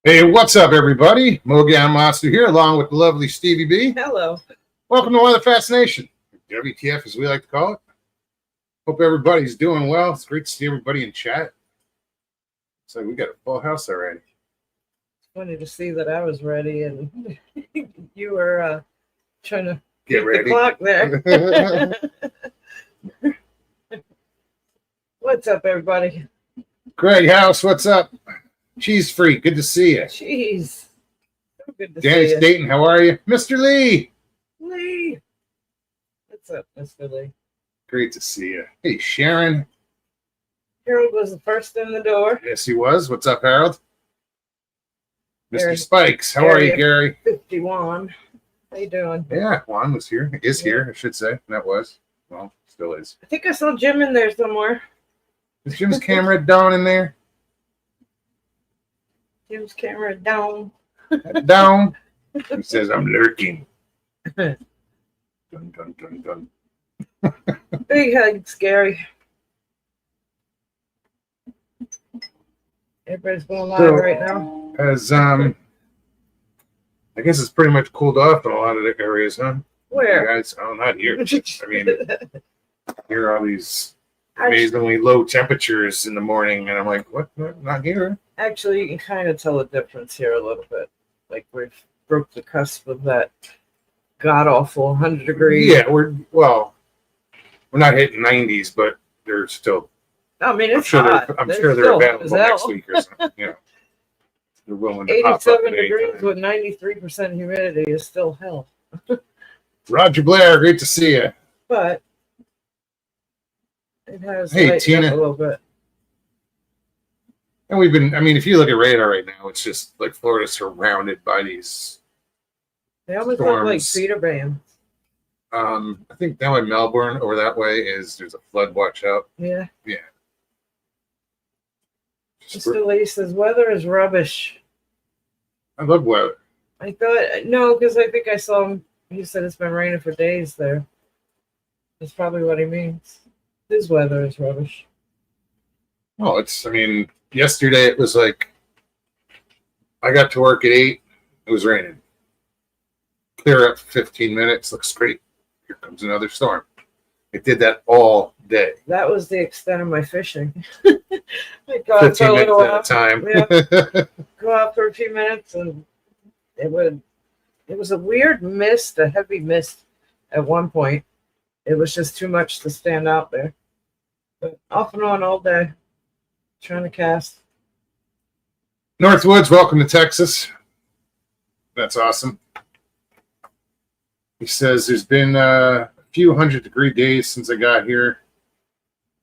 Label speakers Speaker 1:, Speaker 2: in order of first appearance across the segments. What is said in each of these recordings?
Speaker 1: Hey, what's up, everybody? Mogan Monster here, along with the lovely Stevie B.
Speaker 2: Hello.
Speaker 1: Welcome to Weather Fascination, WTF as we like to call it. Hope everybody's doing well. It's great to see everybody in chat. So we got a full house already.
Speaker 2: It's funny to see that I was ready and you were trying to
Speaker 1: Get ready.
Speaker 2: The clock there. What's up, everybody?
Speaker 1: Greg House, what's up? Cheese Freak, good to see you.
Speaker 2: Jeez. So good to
Speaker 1: Danny
Speaker 2: see you.
Speaker 1: Staten, how are you? Mr. Lee.
Speaker 2: Lee. What's up, Mr. Lee?
Speaker 1: Great to see you. Hey, Sharon.
Speaker 2: Harold was the first in the door.
Speaker 1: Yes, he was. What's up, Harold? Mr.
Speaker 2: Gary.
Speaker 1: Spikes, how are you, Gary?
Speaker 2: 51. How you doing?
Speaker 1: Yeah, Juan was here. Is here, I should say. That was. Well, still is.
Speaker 2: I think I saw Jim in there somewhere.
Speaker 1: Is Jim's camera down in there?
Speaker 2: Jim's camera down.
Speaker 1: Down. He says, I'm lurking. Dun, dun, dun, dun.
Speaker 2: Big hugs, Gary. Everybody's going live right now.
Speaker 1: As I guess it's pretty much cooled off in a lot of the areas, huh?
Speaker 2: Where?
Speaker 1: You guys, oh, not here. I mean, here are all these amazingly low temperatures in the morning, and I'm like, what? Not here.
Speaker 2: Actually, you can kind of tell the difference here a little bit. Like we've broke the cusp of that god awful 100 degrees.
Speaker 1: Yeah, we're not hitting 90s, but they're still.
Speaker 2: I mean, it's
Speaker 1: hot. I'm sure they're available
Speaker 2: still
Speaker 1: next week or something. You know, they're willing to pop up
Speaker 2: 87
Speaker 1: at any
Speaker 2: degrees
Speaker 1: time.
Speaker 2: with 93% humidity is still hell.
Speaker 1: Roger Blair, great to see you.
Speaker 2: But it has
Speaker 1: Hey,
Speaker 2: lightened
Speaker 1: Tina.
Speaker 2: up a little bit.
Speaker 1: And we've been, I mean, if you look at radar right now, it's just like Florida's surrounded by these.
Speaker 2: They almost look like
Speaker 1: storms.
Speaker 2: Peter Pan.
Speaker 1: I think down in Melbourne over that way there's a flood watch out.
Speaker 2: Yeah.
Speaker 1: Yeah.
Speaker 2: Mr. Lee says weather is rubbish.
Speaker 1: I love weather.
Speaker 2: I thought, no, because I think I saw him. He said it's been raining for days there. That's probably what he means. His weather is rubbish.
Speaker 1: Oh, I mean, yesterday it was like, I got to work at 8. It was raining. Clear up for 15 minutes. Looks great. Here comes another storm. It did that all day.
Speaker 2: That was the extent of my fishing. I go out
Speaker 1: 15
Speaker 2: for a
Speaker 1: minutes
Speaker 2: little
Speaker 1: at a
Speaker 2: while,
Speaker 1: time.
Speaker 2: go out for a few minutes, and it was a weird mist, a heavy mist at one point. It was just too much to stand out there. But off and on all day, trying to cast.
Speaker 1: Northwoods, welcome to Texas. That's awesome. He says there's been a few 100-degree days since I got here,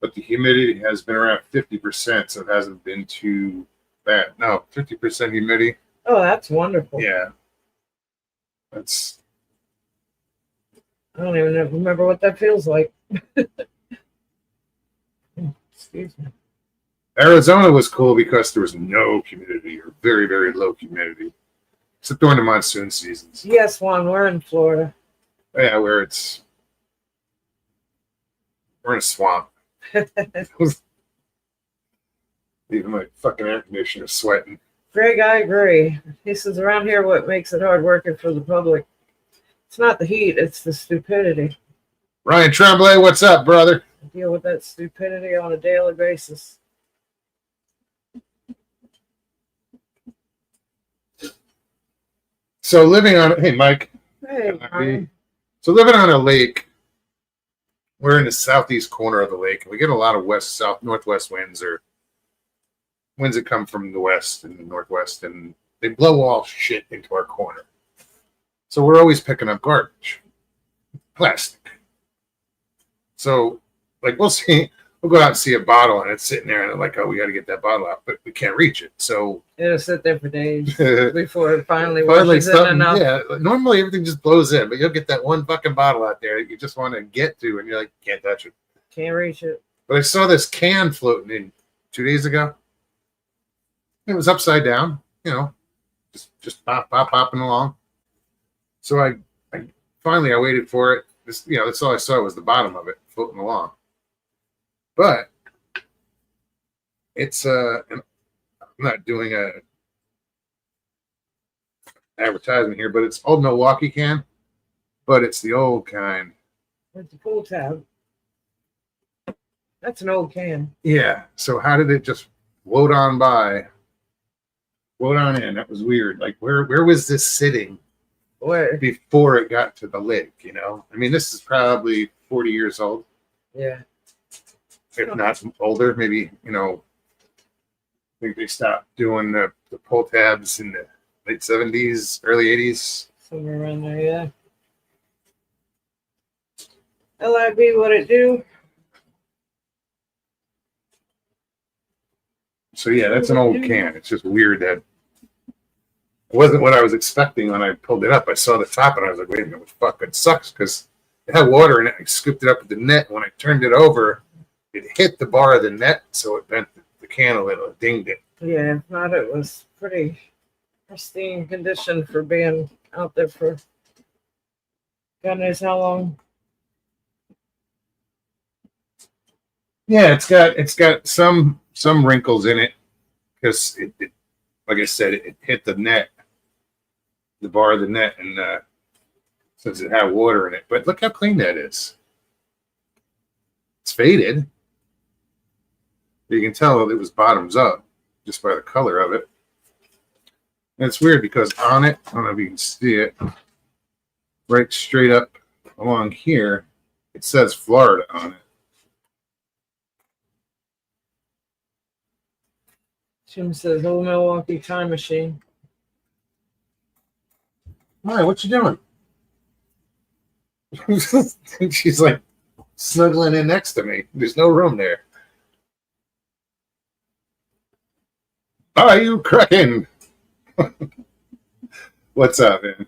Speaker 1: but the humidity has been around 50%, so it hasn't been too bad. No, 50% humidity.
Speaker 2: Oh, that's wonderful.
Speaker 1: Yeah. That's.
Speaker 2: I don't even remember what that feels like. Excuse me.
Speaker 1: Arizona was cool because there was no humidity or very, very low humidity, except during the monsoon seasons.
Speaker 2: Yes, Juan, we're in Florida.
Speaker 1: Yeah, where we're in a swamp. Even my fucking air conditioner sweating.
Speaker 2: Greg, I agree. He says around here what makes it hard working for the public. It's not the heat, it's the stupidity.
Speaker 1: Ryan Tremblay, what's up, brother?
Speaker 2: I deal with that stupidity on a daily basis.
Speaker 1: So hey, Mike.
Speaker 2: Hey, Ryan.
Speaker 1: So living on a lake, we're in the southeast corner of the lake, and we get a lot of northwest winds, or winds that come from the west and the northwest, and they blow all shit into our corner. So we're always picking up garbage, plastic. So, like, we'll go out and see a bottle, and it's sitting there, and they're like, oh, we got to get that bottle out, but we can't reach it. So
Speaker 2: it'll sit there for days before it finally washes in enough.
Speaker 1: Yeah, normally everything just blows in, but you'll get that one fucking bottle out there that you just want to get to, and you're like, can't touch it.
Speaker 2: Can't reach it.
Speaker 1: But I saw this can floating in 2 days ago. It was upside down, just popping along. So I finally waited for it. That's all I saw was the bottom of it floating along. But it's I'm not doing advertisement here, but it's old Milwaukee can, but it's the old kind.
Speaker 2: With the pull tab. That's an old can.
Speaker 1: Yeah. So how did it just float on by? Float on in. That was weird. Like where was this sitting
Speaker 2: Where?
Speaker 1: before it got to the lake? You know, I mean, this is probably 40 years old,
Speaker 2: Yeah.
Speaker 1: if not older. Maybe, you know, I think they stopped doing the pull tabs in the late 70s, early 80s.
Speaker 2: Somewhere around there, yeah. LIB, what it do?
Speaker 1: So yeah, that's an old can. It's just weird that it wasn't what I was expecting when I pulled it up. I saw the top and I was like, wait a minute, what the fuck? It sucks because it had water in it. I scooped it up with the net. When I turned it over, it hit the bar of the net, so it bent the can a little. It dinged it.
Speaker 2: Yeah, if not, it was pretty pristine condition for being out there for God knows how long.
Speaker 1: Yeah, it's got some wrinkles in it because it like I said, it hit the net, the bar of the net, and since it had water in it. But look how clean that is. It's faded. You can tell it was bottoms up just by the color of it. And it's weird because on it, I don't know if you can see it, right straight up along here, it says Florida on it.
Speaker 2: Jim says, "Old Milwaukee time machine."
Speaker 1: Hi, what you doing? She's like snuggling in next to me. There's no room there. Are you cracking? What's up, man?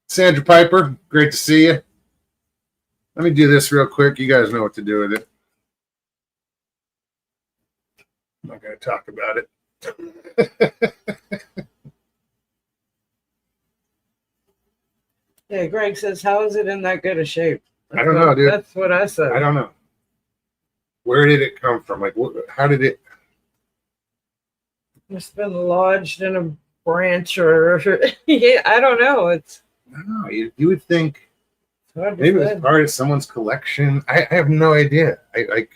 Speaker 1: Sandra Piper, great to see you. Let me do this real quick. You guys know what to do with it. I'm not going to talk about it.
Speaker 2: Yeah, Greg says, "How is it in that good a shape?"
Speaker 1: I don't know, dude.
Speaker 2: That's what I said.
Speaker 1: I don't know. Where did it come from? Like, how did it?
Speaker 2: It's been lodged in a branch or yeah, I don't know. It's
Speaker 1: I don't know. You would think
Speaker 2: hard to
Speaker 1: maybe it
Speaker 2: say.
Speaker 1: was part of someone's collection. I have no idea. I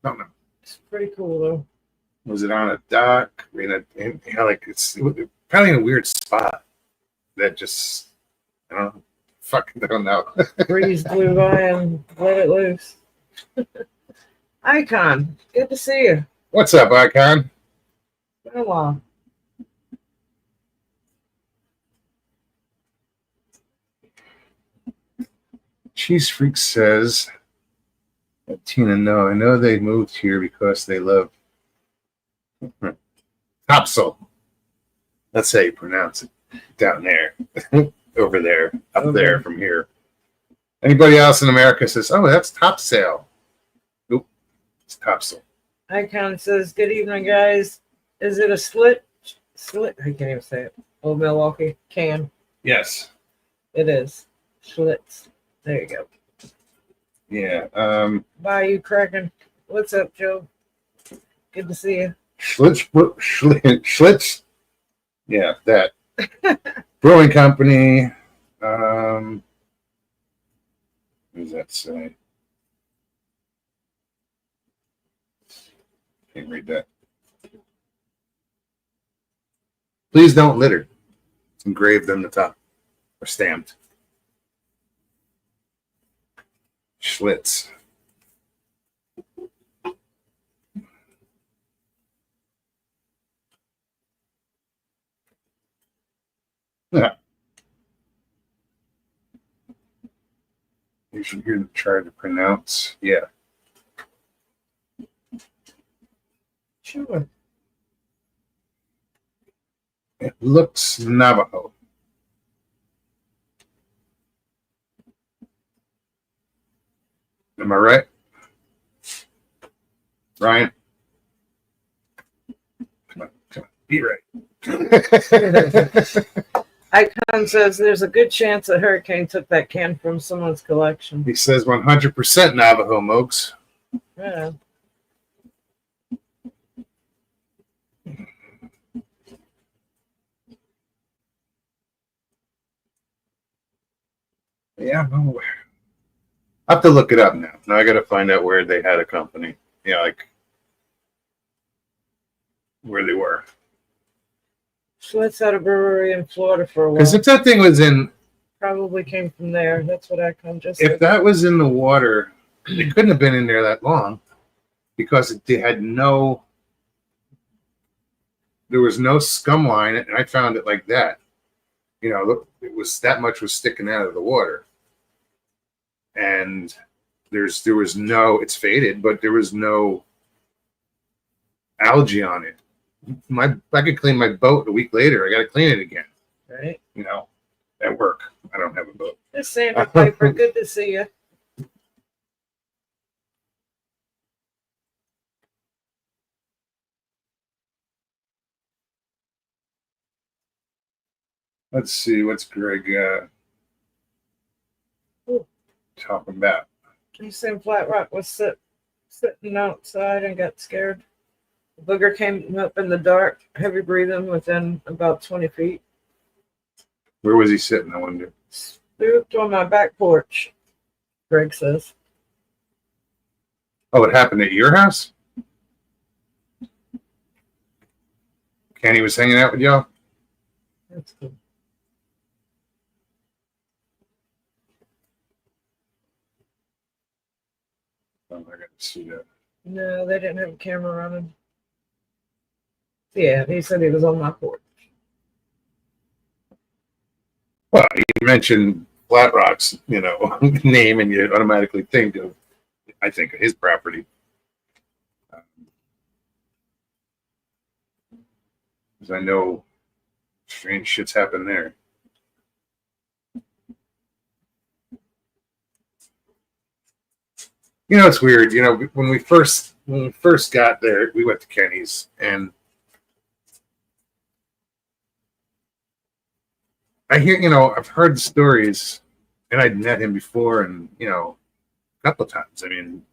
Speaker 1: don't know.
Speaker 2: It's pretty cool though.
Speaker 1: Was it on a dock? Like it's probably in a weird spot that just I don't know. Fucking don't know.
Speaker 2: Breeze blew by and let it loose. Icon, good to see you.
Speaker 1: What's up, Icon?
Speaker 2: Been a while.
Speaker 1: Cheese Freak says, Tina, no, I know they moved here because they love Topsail. That's how you pronounce it. Down there, over there, up
Speaker 2: Okay.
Speaker 1: there from here. Anybody else in America says, oh, that's Topsail. Nope, it's Topsail.
Speaker 2: Icon says, "Good evening, guys. Is it a slit? I can't even say it. Old Milwaukee can.
Speaker 1: Yes.
Speaker 2: It is. Schlitz. There you go.
Speaker 1: Yeah.
Speaker 2: Bayou Kraken. What's up, Joe? Good to see you.
Speaker 1: Schlitz. Yeah, that. Brewing company. What does that say? Can't read that. Please don't litter. It's engraved on the top or stamped. Schlitz. Yeah. You should hear the try to pronounce. Yeah.
Speaker 2: Sure.
Speaker 1: It looks Navajo. Am I right? Ryan? Come on. Be right.
Speaker 2: Icon says there's a good chance a hurricane took that can from someone's collection.
Speaker 1: He says 100% Navajo, Mokes.
Speaker 2: Yeah.
Speaker 1: Yeah, no. I have to look it up now. Now I got to find out where they had a company. Yeah, like where they were.
Speaker 2: Schlitz had a brewery in Florida for a while.
Speaker 1: Because if that thing was in,
Speaker 2: Probably came from there. That's what I come just.
Speaker 1: if that was in the water, it couldn't have been in there that long because it had no. There was no scum line, and I found it like that. You know, it was that much was sticking out of the water, and there was no. It's faded, but there was no algae on it. I could clean my boat a week later. I got to clean it again.
Speaker 2: Right.
Speaker 1: You know, at work. I don't have a boat.
Speaker 2: It's Sandra Piper. Good to see you.
Speaker 1: Let's see. What's Greg talking about?
Speaker 2: You said Flat Rock was sitting outside and got scared. The booger came up in the dark, heavy breathing within about 20 feet.
Speaker 1: Where was he sitting? I wonder.
Speaker 2: Spooked on my back porch, Greg says.
Speaker 1: Oh, it happened at your house? Kenny was hanging out with y'all?
Speaker 2: That's cool.
Speaker 1: Oh, I got to see that.
Speaker 2: No, they didn't have a camera running. Yeah, he said he was on my porch.
Speaker 1: Well, you mentioned Flat Rock's, name, and you automatically think of his property. Because I know strange shit's happened there. It's weird. When we first got there, we went to Kenny's, and I hear, I've heard the stories, and I'd met him before, and a couple of times. I mean,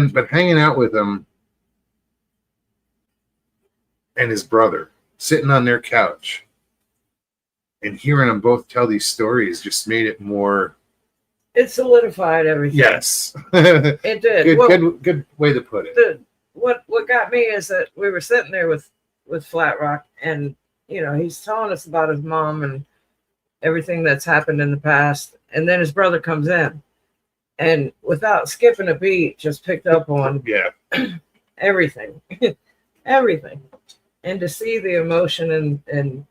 Speaker 1: but hanging out with him and his brother, sitting on their couch, and hearing them both tell these stories just made it more.
Speaker 2: It solidified everything.
Speaker 1: Yes,
Speaker 2: it did.
Speaker 1: Good way to put it.
Speaker 2: What got me is that we were sitting there with Flat Rock, and he's telling us about his mom and everything that's happened in the past, and then his brother comes in, and without skipping a beat, just picked up on everything, everything, and to see the emotion and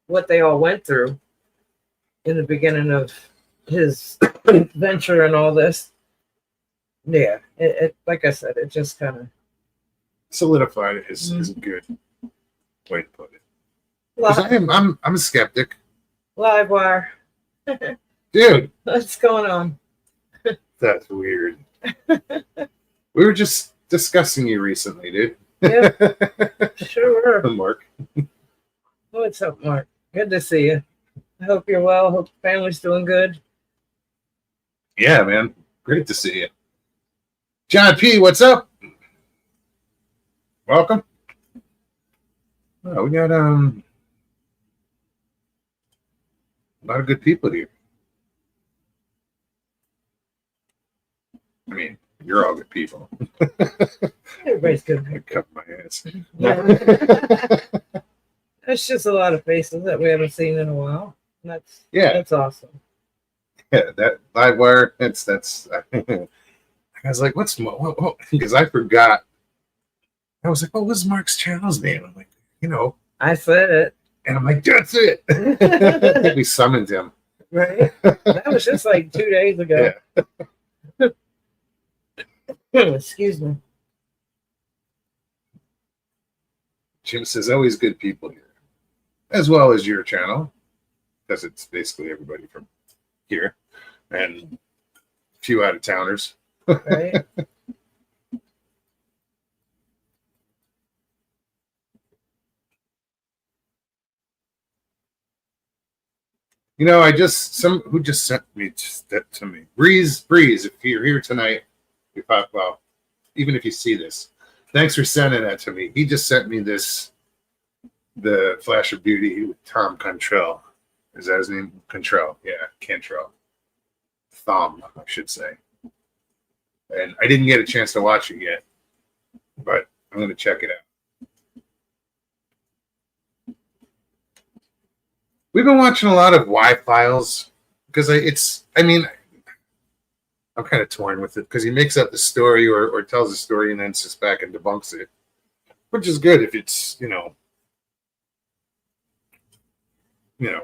Speaker 2: what they all went through in the beginning of his venture and all this. Yeah, it like I said, it just kind of
Speaker 1: solidified it is a good way to put it. I'm a skeptic.
Speaker 2: Live wire.
Speaker 1: Dude.
Speaker 2: What's going on?
Speaker 1: That's weird. We were just discussing you recently, dude.
Speaker 2: Yeah. Sure were.
Speaker 1: Mark.
Speaker 2: What's up, Mark? Good to see you. I hope you're well. Hope the family's doing good.
Speaker 1: Yeah, man. Great to see you. John P., what's up? Welcome. Oh, we got a lot of good people here. I mean, you're all good people.
Speaker 2: Everybody's good.
Speaker 1: I cover my ass.
Speaker 2: There's just a lot of faces that we haven't seen in a while. That's awesome.
Speaker 1: Yeah, that live wire. That's. I was like, "What's what?" Because I forgot. I was like, "What was Mark's channel's name?" I'm like,
Speaker 2: I said it,
Speaker 1: and I'm like, "That's it." I think we summoned him.
Speaker 2: Right. That was just like 2 days ago. Yeah. Excuse me.
Speaker 1: Jim says, "Always good people here, as well as your channel, because it's basically everybody from here and a few out of towners."
Speaker 2: Right.
Speaker 1: Who just sent me that to me. Breeze, if you're here tonight, even if you see this, thanks for sending that to me. He just sent me the Flash of Beauty with Tom Cantrell. Is that his name? Cantrell. Yeah, Cantrell. Thumb, I should say. And I didn't get a chance to watch it yet, but I'm going to check it out. We've been watching a lot of Y-Files because I'm kind of torn with it because he makes up the story or tells a story and then sits back and debunks it, which is good if it's,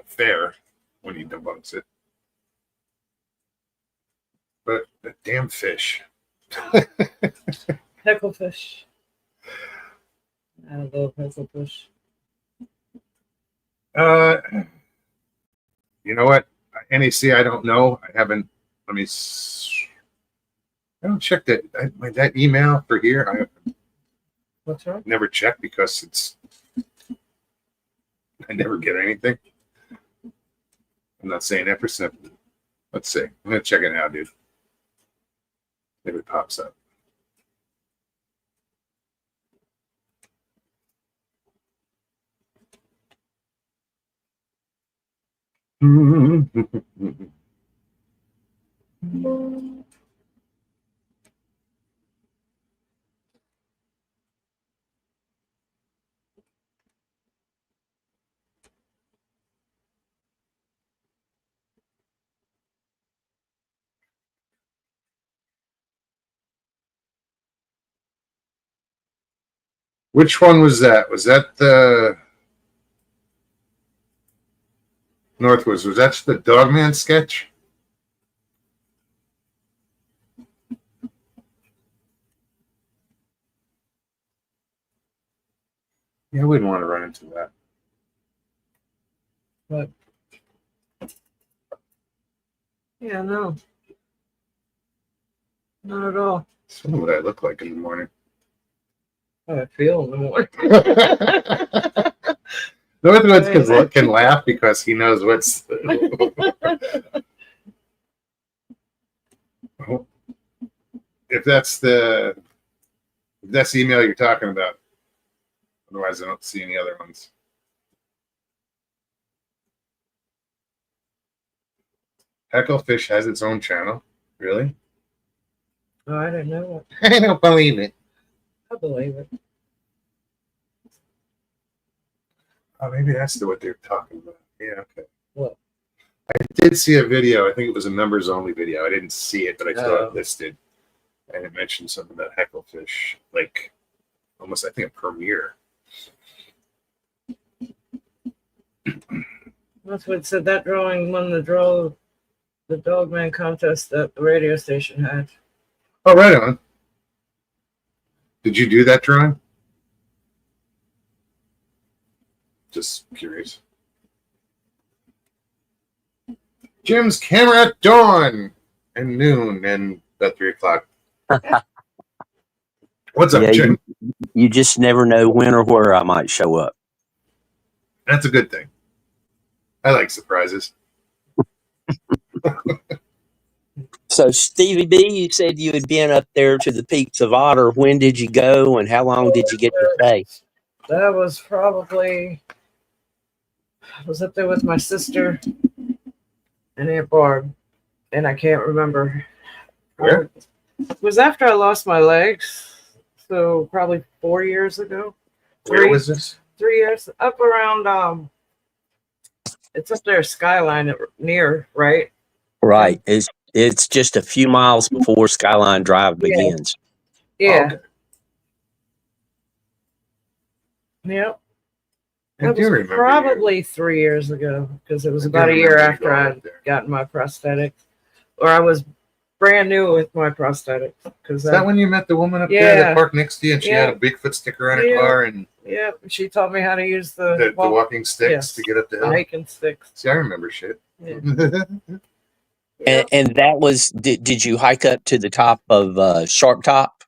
Speaker 1: fair when he debunks it. But the damn fish.
Speaker 2: Hecklefish. I love hecklefish.
Speaker 1: You know what? NAC, I don't know. I haven't. I don't check that email for here.
Speaker 2: What's wrong?
Speaker 1: Never check because I never get anything. I'm not saying that for simple. Let's see. I'm gonna check it out, dude. Maybe it pops up. Which one was that? Was that the Northwoods? Was that the Dogman sketch? Yeah, I wouldn't want to run into that.
Speaker 2: But yeah, no. Not at all.
Speaker 1: That's what I look like in the morning.
Speaker 2: How I feel in the morning.
Speaker 1: Northwoods can laugh because he knows what's. If that's the email you're talking about. Otherwise, I don't see any other ones. Hecklefish has its own channel. Really?
Speaker 2: Oh, I didn't know it.
Speaker 1: I don't believe it.
Speaker 2: I believe it.
Speaker 1: Oh, maybe that's what they're talking about. Yeah, okay.
Speaker 2: What?
Speaker 1: I did see a video. I think it was a members only video. I didn't see it, but I saw it listed. And it mentioned something about Hecklefish, like almost, I think, a premiere.
Speaker 2: That's what said that drawing won the Dogman contest that the radio station had.
Speaker 1: Oh, right on. Did you do that drawing? Just curious. Jim's camera at dawn and noon and about 3 o'clock. What's up, Jim?
Speaker 3: You just never know when or where I might show up.
Speaker 1: That's a good thing. I like surprises.
Speaker 3: So, Stevie B, you said you had been up there to the Peaks of Otter. When did you go, and how long did you get to stay?
Speaker 2: That was probably, I was up there with my sister and Aunt Barb, and I can't remember.
Speaker 1: Where?
Speaker 2: It was after I lost my legs, so probably 4 years ago.
Speaker 1: Where was this?
Speaker 2: 3 years, up around, it's up there, Skyline near, right?
Speaker 3: Right. It's just a few miles before Skyline Drive begins.
Speaker 2: Yeah.
Speaker 1: Oh, okay.
Speaker 2: Yep.
Speaker 1: I
Speaker 2: It
Speaker 1: do
Speaker 2: was
Speaker 1: remember
Speaker 2: probably 3 years ago because it was
Speaker 1: I do
Speaker 2: about a year
Speaker 1: remember you
Speaker 2: after
Speaker 1: going
Speaker 2: I'd
Speaker 1: up there.
Speaker 2: gotten my prosthetic, or I was brand new with my prosthetic. Because
Speaker 1: Is that when you met the woman up there
Speaker 2: Yeah.
Speaker 1: that parked next to you and she
Speaker 2: Yeah.
Speaker 1: had a Bigfoot sticker on her
Speaker 2: Yeah.
Speaker 1: car and
Speaker 2: yeah, she taught me how to use
Speaker 1: the walking sticks
Speaker 2: yes.
Speaker 1: to get up the hill?
Speaker 2: hiking sticks.
Speaker 1: See, I remember shit.
Speaker 2: Yeah.
Speaker 3: And that was, did you hike up to the top of Sharp Top?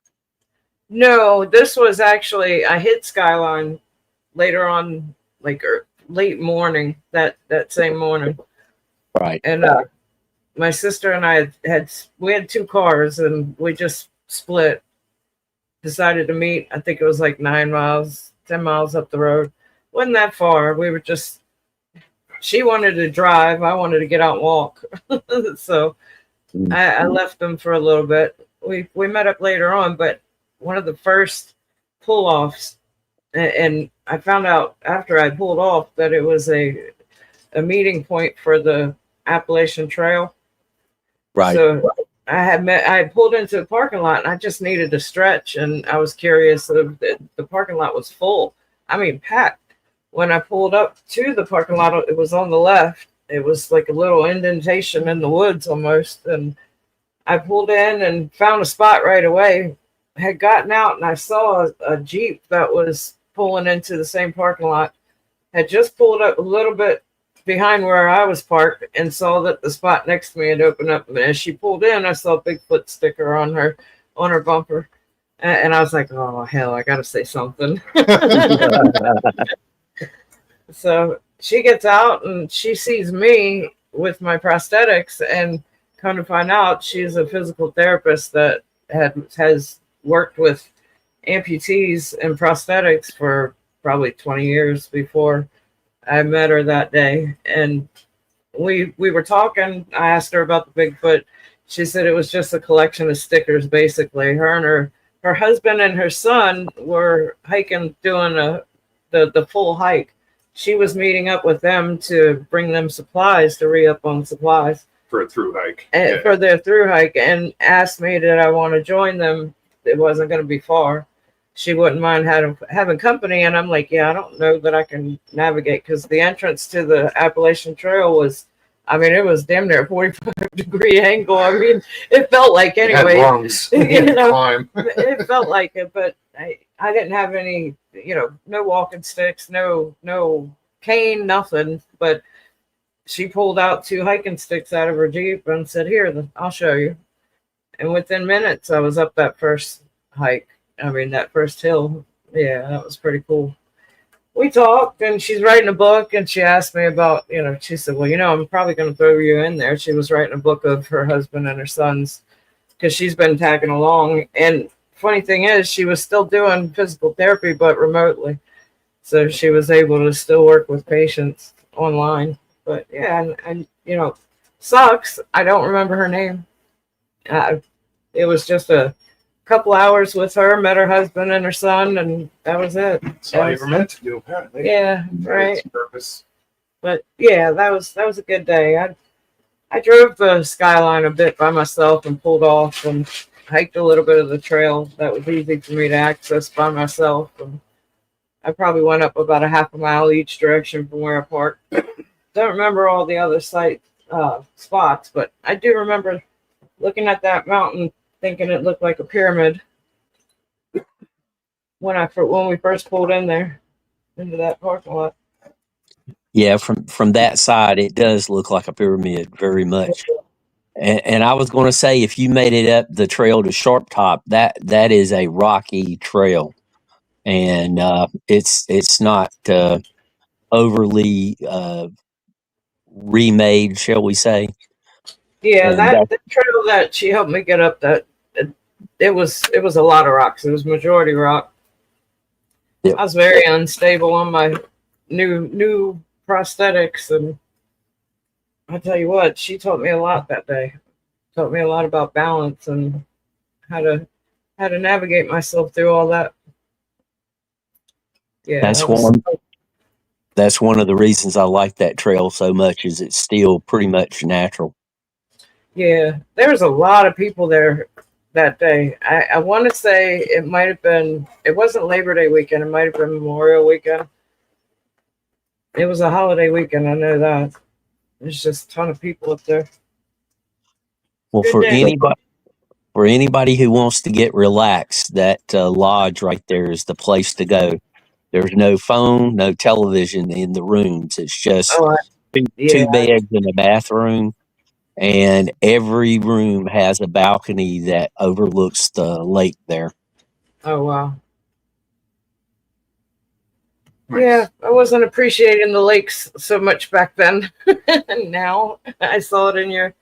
Speaker 2: No, this was actually, I hit Skyline later on, like late morning, that same morning.
Speaker 3: Right.
Speaker 2: And my sister and I we had 2 cars and we just split, decided to meet. I think it was like 9 miles, 10 miles up the road. Wasn't that far. We were just she wanted to drive. I wanted to get out and walk. So I left them for a little bit. We met up later on, but one of the first pull offs, and I found out after I pulled off that it was a meeting point for the Appalachian Trail.
Speaker 3: Right.
Speaker 2: So I pulled into the parking lot and I just needed to stretch, and I was curious. The parking lot was full. I mean, packed. When I pulled up to the parking lot, it was on the left. It was like a little indentation in the woods almost. And I pulled in and found a spot right away. Had gotten out and I saw a Jeep that was pulling into the same parking lot. Had just pulled up a little bit behind where I was parked and saw that the spot next to me had opened up. And as she pulled in, I saw a Bigfoot sticker on her bumper. And I was like, oh, hell, I got to say something. So she gets out and she sees me with my prosthetics, and come to find out she's a physical therapist that has worked with amputees and prosthetics for probably 20 years before I met her that day. And we were talking. I asked her about the Bigfoot. She said it was just a collection of stickers, basically. Her and her husband and her son were hiking, doing the full hike. She was meeting up with them to bring them supplies, to re-up on supplies
Speaker 1: For a through hike.
Speaker 2: for their through hike, and asked me did I want to join them. It wasn't going to be far. She wouldn't mind having company, and I'm like, yeah, I don't know that I can navigate, because the entrance to the Appalachian Trail was, I mean, it was damn near a 45-degree angle. I mean, it felt like
Speaker 1: It had
Speaker 2: anyway.
Speaker 1: lungs.
Speaker 2: You know.
Speaker 1: Climb.
Speaker 2: It felt like it, but I didn't have any, no walking sticks, no cane, nothing. But she pulled out 2 hiking sticks out of her Jeep and said, here, I'll show you. And within minutes, I was up that first hike. I mean, that first hill. Yeah, that was pretty cool. We talked, and she's writing a book, and she asked me about, she said, well, I'm probably going to throw you in there. She was writing a book of her husband and her sons, because she's been tagging along. And funny thing is, she was still doing physical therapy, but remotely. So she was able to still work with patients online. But yeah, and sucks. I don't remember her name. It was just a couple hours with her, met her husband and her son, and that was it.
Speaker 1: That's all you were meant to do, apparently.
Speaker 2: Yeah, right.
Speaker 1: Its purpose.
Speaker 2: But yeah, that was a good day. I drove the skyline a bit by myself and pulled off and hiked a little bit of the trail that was easy for me to access by myself. And I probably went up about a half a mile each direction from where I parked. Don't remember all the other spots, but I do remember looking at that mountain, thinking it looked like a pyramid when we first pulled in there into that parking lot.
Speaker 3: Yeah, from that side, it does look like a pyramid very much. And I was going to say, if you made it up the trail to Sharp Top, that is a rocky trail, and it's not overly remade, shall we say?
Speaker 2: Yeah,
Speaker 3: And
Speaker 2: the trail that she helped me get up, it was a lot of rocks. It was majority rock.
Speaker 3: Yep.
Speaker 2: I was very unstable on my new prosthetics, and I tell you what, she taught me a lot that day. Taught me a lot about balance and how to navigate myself through all that. Yeah,
Speaker 3: that's one of the reasons I like that trail so much, is it's still pretty much natural.
Speaker 2: Yeah, there was a lot of people there that day. I want to say it might have been, it wasn't Labor Day weekend, it might have been Memorial weekend. It was a holiday weekend, I know that. There's just a ton of people up there.
Speaker 3: Well,
Speaker 2: Good
Speaker 3: for
Speaker 2: day.
Speaker 3: anybody who wants to get relaxed, that lodge right there is the place to go. There's no phone, no television in the rooms. It's just
Speaker 2: Oh,
Speaker 3: two
Speaker 2: yeah.
Speaker 3: beds and a bathroom, and every room has a balcony that overlooks the lake there.
Speaker 2: Oh, wow.
Speaker 1: Nice.
Speaker 2: Yeah, I wasn't appreciating the lakes so much back then. Now I saw it in your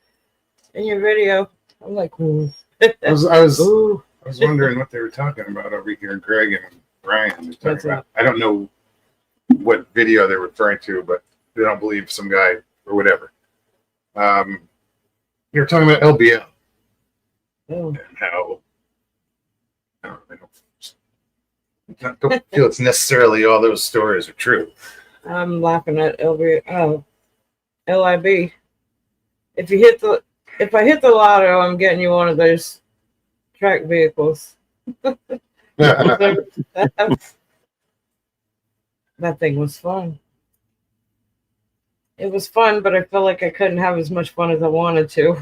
Speaker 2: video. I'm like, ooh.
Speaker 1: I was
Speaker 2: Ooh.
Speaker 1: wondering what they were talking about over here. Greg and Brian were talking
Speaker 2: What's
Speaker 1: about. I don't know what video they're referring to, but they don't believe some guy or whatever. You're talking about LBL
Speaker 2: Oh,
Speaker 1: and how I don't feel it's necessarily all those stories are true.
Speaker 2: I'm laughing at LIB. If I hit the lotto, I'm getting you one of those track vehicles. That thing was fun. It was fun, but I felt like I couldn't have as much fun as I wanted to.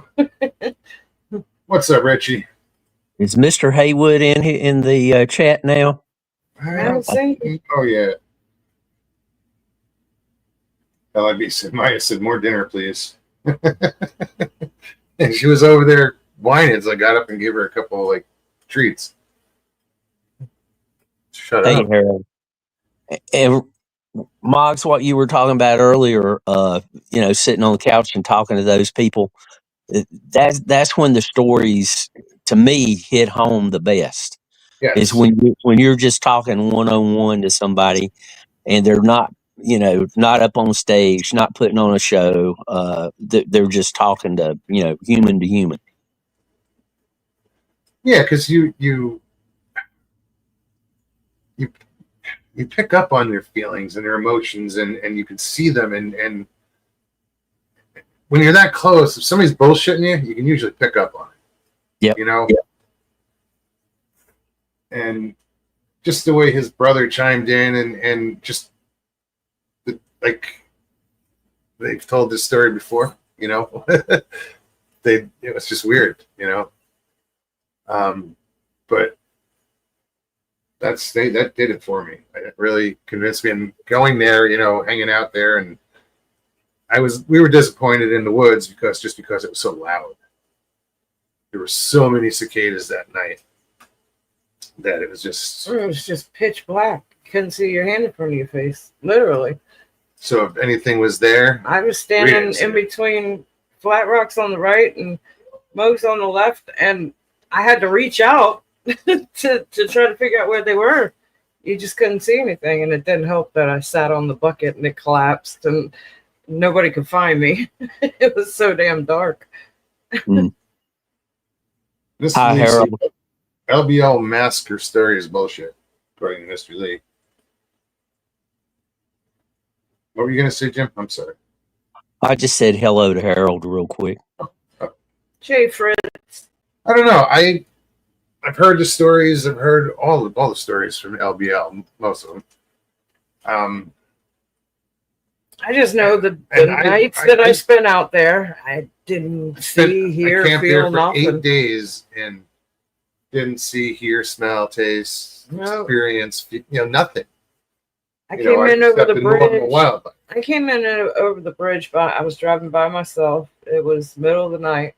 Speaker 1: What's up, Richie?
Speaker 3: Is Mr. Haywood in the chat now?
Speaker 2: I haven't seen.
Speaker 1: Oh yeah. LIB said, Maya said, more dinner, please. And she was over there whining, so I got up and gave her a couple like treats. Shut
Speaker 3: Hey,
Speaker 1: up.
Speaker 3: Harold. And Moggs, what you were talking about earlier, sitting on the couch and talking to those people, that's when the stories, to me, hit home the best.
Speaker 1: Yes.
Speaker 3: Is when you're just talking one-on-one to somebody, and they're not, not up on stage, not putting on a show. They're just talking to, human to human.
Speaker 1: Yeah, because you pick up on their feelings and their emotions, and you can see them, and when you're that close, if somebody's bullshitting you, you can usually pick up on it.
Speaker 3: Yep.
Speaker 1: You know? Yep. And just the way his brother chimed in, and just like they've told this story before, it was just weird, but that did it for me. It really convinced me. And going there, hanging out there, and we were disappointed in the woods because it was so loud. There were so many cicadas that night that it was just
Speaker 2: pitch black. Couldn't see your hand in front of your face, literally.
Speaker 1: So if anything was there,
Speaker 2: I was standing in between Flat Rocks on the right and Moe's on the left, and I had to reach out to try to figure out where they were. You just couldn't see anything, and it didn't help that I sat on the bucket and it collapsed and nobody could find me. It was so damn dark.
Speaker 1: This
Speaker 3: Hi, Harold.
Speaker 1: LBL massacre story is bullshit, according to Mr. Lee. What were you going to say, Jim? I'm sorry.
Speaker 3: I just said hello to Harold real quick.
Speaker 2: Jay Fritz.
Speaker 1: I don't know. I've heard the stories. I've heard all the stories from LBL, most of them.
Speaker 2: I just know the nights that I spent out there, I didn't see, hear, feel nothing.
Speaker 1: 8 days and didn't see, hear, smell, taste, experience, nothing.
Speaker 2: I came in over the bridge.
Speaker 1: Wildlife.
Speaker 2: I came in over the bridge, but I was driving by myself. It was middle of the night,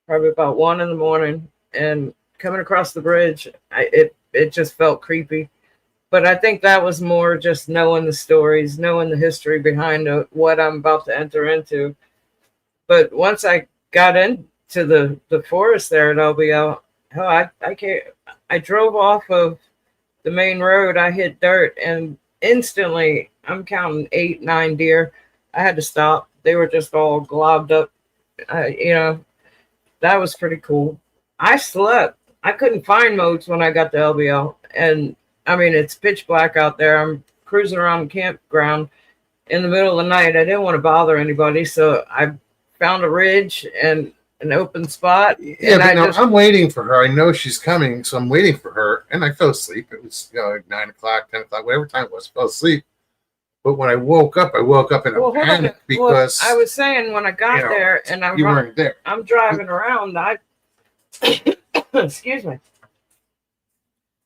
Speaker 2: probably about 1 a.m, and coming across the bridge, it just felt creepy. But I think that was more just knowing the stories, knowing the history behind what I'm about to enter into. But once I got into the forest there at LBL, I drove off of the main road. I hit dirt, and instantly, I'm counting 8, 9 deer. I had to stop. They were just all globbed up. That was pretty cool. I slept. I couldn't find Modes when I got to LBL. And, it's pitch black out there. I'm cruising around the campground in the middle of the night. I didn't want to bother anybody, so I found a ridge and an open spot.
Speaker 1: Yeah, but I'm waiting for her. I know she's coming, so I'm waiting for her. And I fell asleep. It was like 9 o'clock, 10 o'clock, whatever time it was. I fell asleep. But when I woke up in a panic because
Speaker 2: I was saying when I got there and
Speaker 1: you weren't there.
Speaker 2: I'm driving around. Excuse me.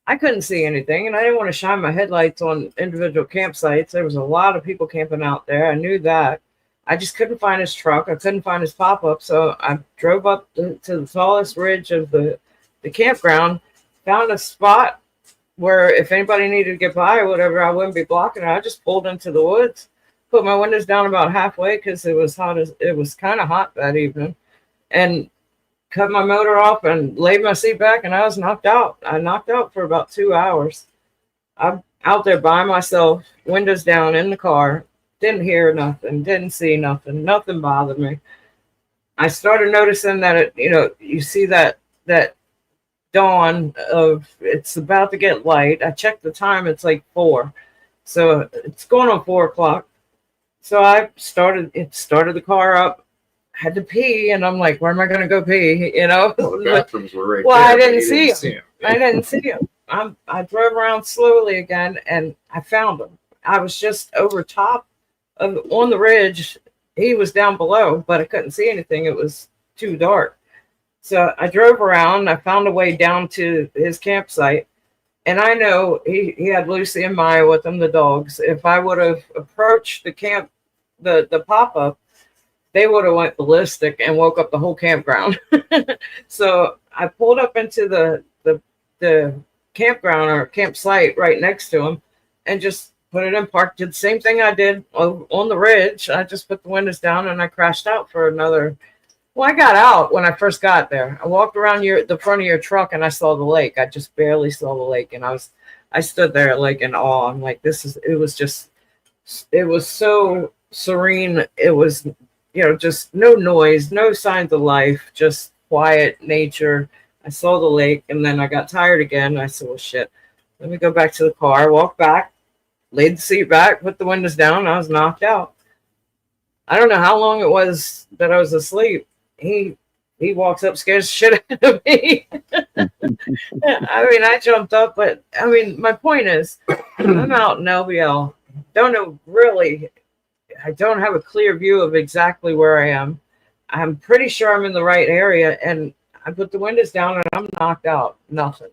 Speaker 2: I couldn't see anything, and I didn't want to shine my headlights on individual campsites. There was a lot of people camping out there. I knew that. I just couldn't find his truck. I couldn't find his pop-up, so I drove up to the tallest ridge of the campground, found a spot where if anybody needed to get by or whatever, I wouldn't be blocking it. I just pulled into the woods, put my windows down about halfway because it was kind of hot that evening, and cut my motor off and laid my seat back, and I was knocked out. I knocked out for about 2 hours. I'm out there by myself, windows down in the car, Didn't hear nothing, didn't see nothing, nothing bothered me. I started noticing that you see that dawn of it's about to get light. I checked the time, it's like 4. So it's going on 4 o'clock. So I started the car up, had to pee, and I'm like, where am I gonna go pee?
Speaker 1: Well, the bathrooms were right
Speaker 2: Well,
Speaker 1: there.
Speaker 2: I
Speaker 1: but
Speaker 2: didn't
Speaker 1: you
Speaker 2: see
Speaker 1: him.
Speaker 2: I didn't see him. I drove around slowly again and I found him. I was just over top of on the ridge. He was down below, but I couldn't see anything. It was too dark. So I drove around. I found a way down to his campsite. And I know he had Lucy and Maya with him, the dogs. If I would have approached the camp, the pop-up, they would have went ballistic and woke up the whole campground. So I pulled up into the campground or campsite right next to him and just put it in park. Did the same thing I did on the ridge. I just put the windows down and I crashed out for another. Well, I got out when I first got there. I walked around the front of your truck and I saw the lake. I just barely saw the lake, and I stood there like in awe. I'm like, it was so serene. It was, just no noise, no signs of life, just quiet nature. I saw the lake, and then I got tired again. I said, well, shit, let me go back to the car, walk back, laid the seat back, put the windows down. I was knocked out. I don't know how long it was that I was asleep. He walks up, scares the shit out of me. I mean, I jumped up, but I mean, my point is, I'm out in LBL. Don't know really. I don't have a clear view of exactly where I am. I'm pretty sure I'm in the right area, and I put the windows down, and I'm knocked out. Nothing.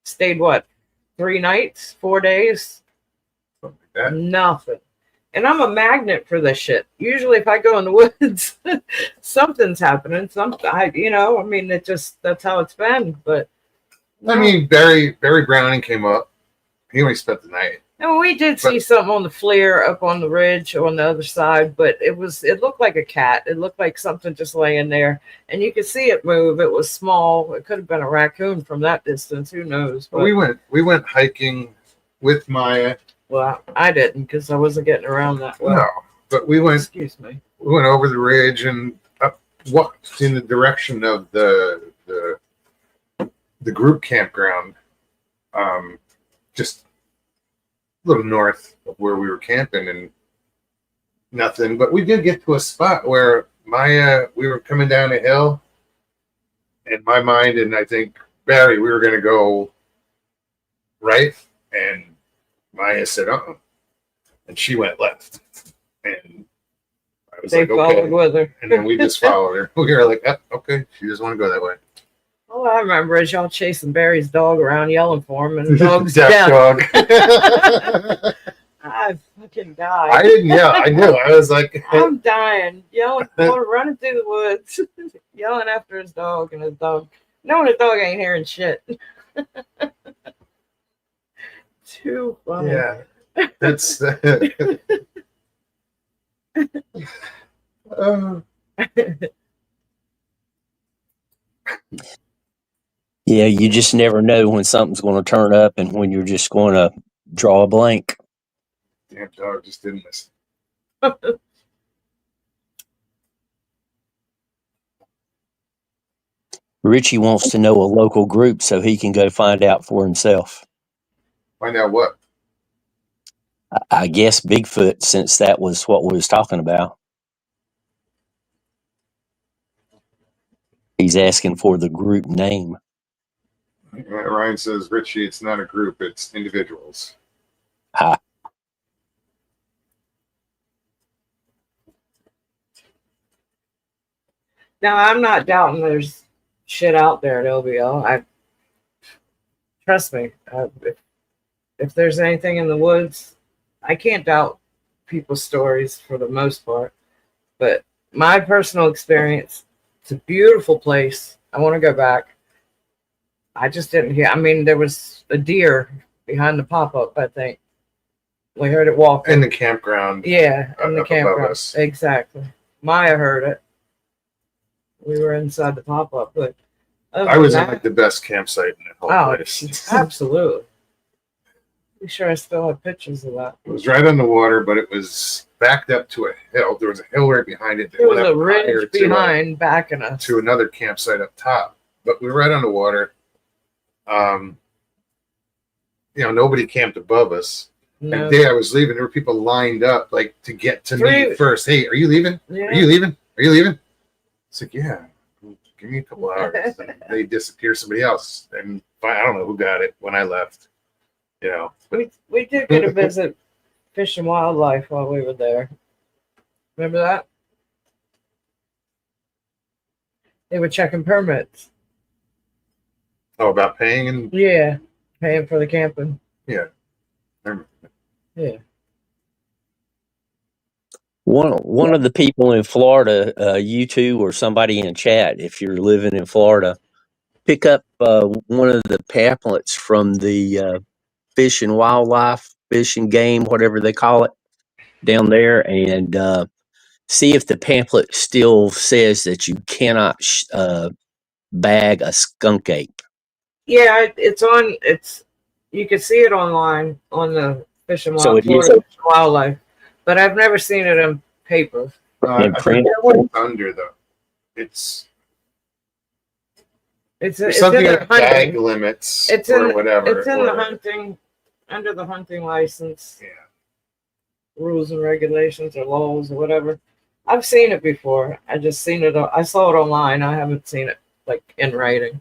Speaker 2: Stayed what? 3 nights, 4 days?
Speaker 1: Something like that.
Speaker 2: Nothing. And I'm a magnet for this shit. Usually if I go in the woods, something's happening. I mean, that's how it's been. But
Speaker 1: I mean, Barry Browning came up. He only spent the night.
Speaker 2: and we did see something on the flare up on the ridge on the other side, but it looked like a cat. It looked like something just laying there, and you could see it move. It was small. It could have been a raccoon from that distance. Who knows? But,
Speaker 1: We went hiking with Maya.
Speaker 2: well, I didn't because I wasn't getting around that well.
Speaker 1: No, but we went over the ridge and up, walked in the direction of the group campground, just a little north of where we were camping, and nothing. But we did get to a spot where we were coming down a hill. In my mind, and I think Barry, we were going to go right, and Maya said, "Uh-uh," and she went left, and I was
Speaker 2: They
Speaker 1: like,
Speaker 2: followed
Speaker 1: "Okay,"
Speaker 2: with her.
Speaker 1: and then we just followed her. We were like, "Okay, she doesn't want to go that way."
Speaker 2: All I remember is y'all chasing Barry's dog around, yelling for him, and the dog's
Speaker 1: Deaf
Speaker 2: dead.
Speaker 1: dog.
Speaker 2: I fucking died.
Speaker 1: I didn't yell. I knew. I was like,
Speaker 2: I'm dying, yelling, running through the woods, yelling after his dog, and his dog, knowing his dog ain't hearing shit. Too funny.
Speaker 1: yeah, that's.
Speaker 3: Yeah, you just never know when something's going to turn up and when you're just going to draw a blank.
Speaker 1: Damn dog just didn't listen.
Speaker 3: Richie wants to know a local group so he can go find out for himself.
Speaker 1: Find out what?
Speaker 3: I guess Bigfoot, since that was what we was talking about. He's asking for the group name.
Speaker 1: Ryan says, Richie, it's not a group, it's individuals.
Speaker 3: Ah.
Speaker 2: Now, I'm not doubting there's shit out there at LBL. Trust me, if there's anything in the woods, I can't doubt people's stories for the most part. But my personal experience, it's a beautiful place. I want to go back. I just didn't hear. I mean, there was a deer behind the pop-up, I think. We heard it walking.
Speaker 1: In the campground.
Speaker 2: Yeah, in the
Speaker 1: up above
Speaker 2: campground.
Speaker 1: us.
Speaker 2: Exactly. Maya heard it. We were inside the pop-up, but
Speaker 1: I was in like the best campsite in the whole
Speaker 2: oh,
Speaker 1: place.
Speaker 2: absolutely. I'm sure I still have pictures of that.
Speaker 1: It was right on the water, but it was backed up to a hill. There was a hill right behind it. That
Speaker 2: There was
Speaker 1: went
Speaker 2: a
Speaker 1: up higher
Speaker 2: ridge behind backing us.
Speaker 1: to another campsite up top. But we were right on the water. Nobody camped above us.
Speaker 2: No.
Speaker 1: The day I was leaving, there were people lined up like to get to me first. Hey, are you leaving?
Speaker 2: Yeah.
Speaker 1: Are you leaving? Are you leaving? It's like, yeah, give me a couple hours. And they disappear somebody else. And I don't know who got it when I left.
Speaker 2: We did get a visit Fish and Wildlife while we were there. Remember that? They were checking permits.
Speaker 1: Oh, about paying and
Speaker 2: Yeah, paying for the camping.
Speaker 1: I remember.
Speaker 2: Yeah.
Speaker 3: One of the people in Florida, you two or somebody in chat, if you're living in Florida, pick up one of the pamphlets from the Fish and Wildlife, Fish and Game, whatever they call it, down there, and see if the pamphlet still says that you cannot bag a skunk ape.
Speaker 2: Yeah, it's on. You can see it online on the Fish and
Speaker 3: So it is
Speaker 2: Wildlife, but I've never seen it in paper.
Speaker 1: I
Speaker 3: in print.
Speaker 1: forget what it's under though. It's
Speaker 2: It's
Speaker 1: something
Speaker 2: in the
Speaker 1: like bag
Speaker 2: hunting.
Speaker 1: limits
Speaker 2: It's
Speaker 1: or
Speaker 2: in
Speaker 1: whatever.
Speaker 2: It's in the hunting, under the hunting license
Speaker 1: Yeah.
Speaker 2: rules and regulations or laws or whatever. I've seen it before. I just seen it. I saw it online. I haven't seen it like in writing.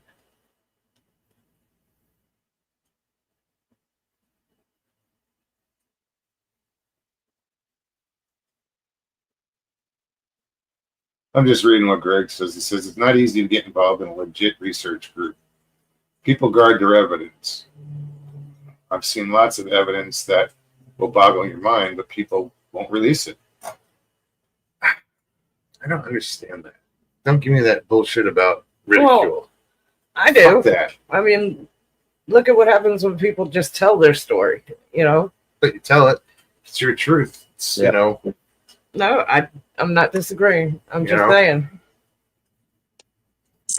Speaker 1: I'm just reading what Greg says. He says it's not easy to get involved in a legit research group. People guard their evidence. I've seen lots of evidence that will boggle your mind, but people won't release it. I don't understand that. Don't give me that bullshit about ridicule.
Speaker 2: I do.
Speaker 1: Fuck that.
Speaker 2: I mean, look at what happens when people just tell their story.
Speaker 1: But you tell it. It's your truth. It's,
Speaker 3: Yeah.
Speaker 2: No, I'm not disagreeing. I'm
Speaker 1: You
Speaker 2: just
Speaker 1: know?
Speaker 2: saying.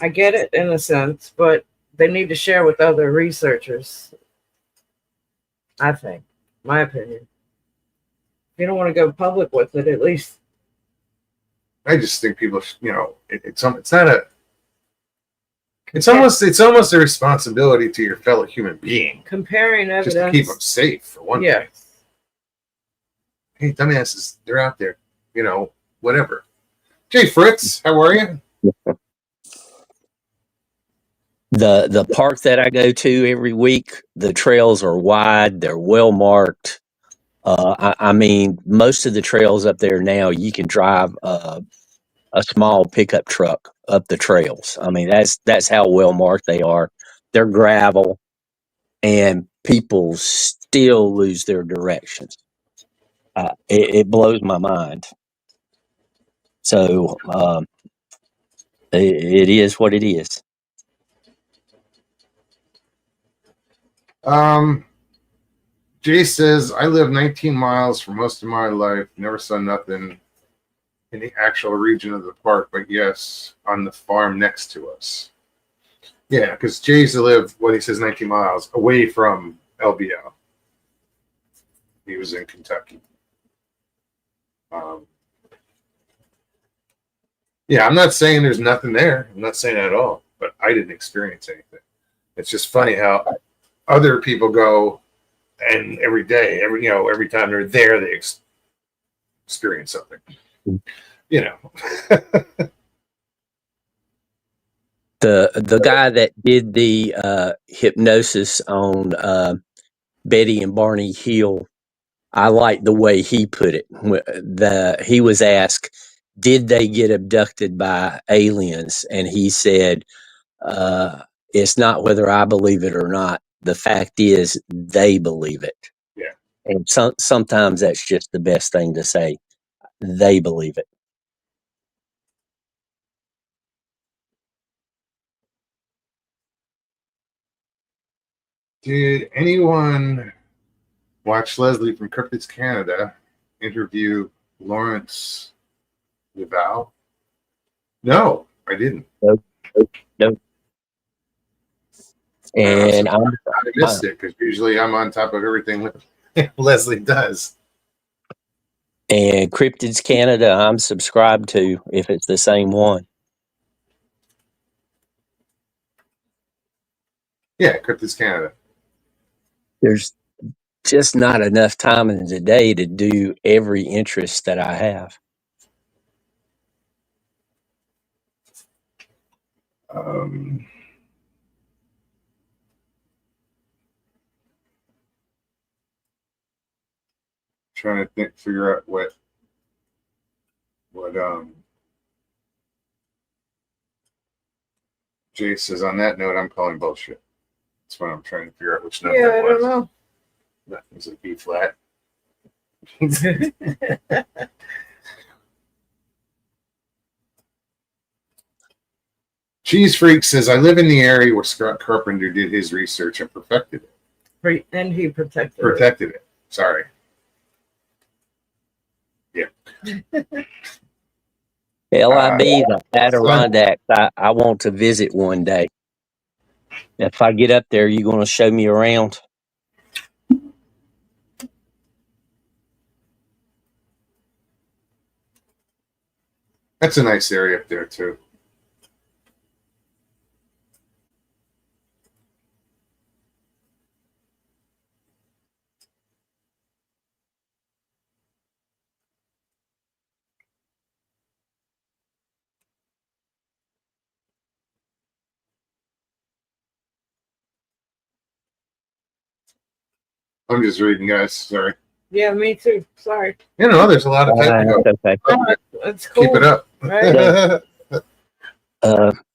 Speaker 2: I get it in a sense, but they need to share with other researchers. I think, my opinion. If you don't want to go public with it, at least.
Speaker 1: I just think people, it's not a. It's almost a responsibility to your fellow human being
Speaker 2: Comparing
Speaker 1: just
Speaker 2: evidence.
Speaker 1: to keep them safe for one
Speaker 2: Yeah.
Speaker 1: thing. Hey, dumbasses, they're out there, whatever. Jay Fritz, how are you?
Speaker 3: The park that I go to every week, the trails are wide, they're well marked. I mean, most of the trails up there now, you can drive a small pickup truck up the trails. I mean, that's how well marked they are. They're gravel, and people still lose their directions. It blows my mind. So it is what it is.
Speaker 1: Jay says, I live 19 miles for most of my life. Never saw nothing in the actual region of the park, but yes, on the farm next to us. Yeah, because Jay used to live, he says 19 miles away from LBL. He was in Kentucky. Yeah, I'm not saying there's nothing there. I'm not saying that at all, but I didn't experience anything. It's just funny how other people go and every day, every time they're there, they experience something.
Speaker 3: The guy that did the hypnosis on Betty and Barney Hill, I like the way he put it. He was asked, did they get abducted by aliens? And he said, it's not whether I believe it or not. The fact is, they believe it.
Speaker 1: Yeah.
Speaker 3: And sometimes that's just the best thing to say. They believe it.
Speaker 1: Did anyone watch Leslie from Cryptids Canada interview Lawrence Duval? No, I didn't.
Speaker 3: No. And
Speaker 1: I missed it because usually I'm on top of everything Leslie does.
Speaker 3: and Cryptids Canada, I'm subscribed to if it's the same one.
Speaker 1: Yeah, Cryptids Canada.
Speaker 3: There's just not enough time in the day to do every interest that I have.
Speaker 1: Trying to figure out what Jay says. On that note, I'm calling bullshit. That's what I'm trying to figure out which note
Speaker 2: Yeah,
Speaker 1: that
Speaker 2: I
Speaker 1: was.
Speaker 2: don't know.
Speaker 1: That was a B flat. Cheese Freak says, I live in the area where Scott Carpenter did his research and perfected it.
Speaker 2: And he protected it.
Speaker 1: Protected it. Sorry. Yeah.
Speaker 3: LIB, the Adirondacks, I want to visit one day. If I get up there, you going to show me around?
Speaker 1: That's a nice area up there, too. I'm just reading, guys. Sorry.
Speaker 2: Yeah, me too. Sorry.
Speaker 1: You know, there's a lot of typing.
Speaker 3: Okay.
Speaker 2: It's cool.
Speaker 1: Keep it up.
Speaker 2: Right?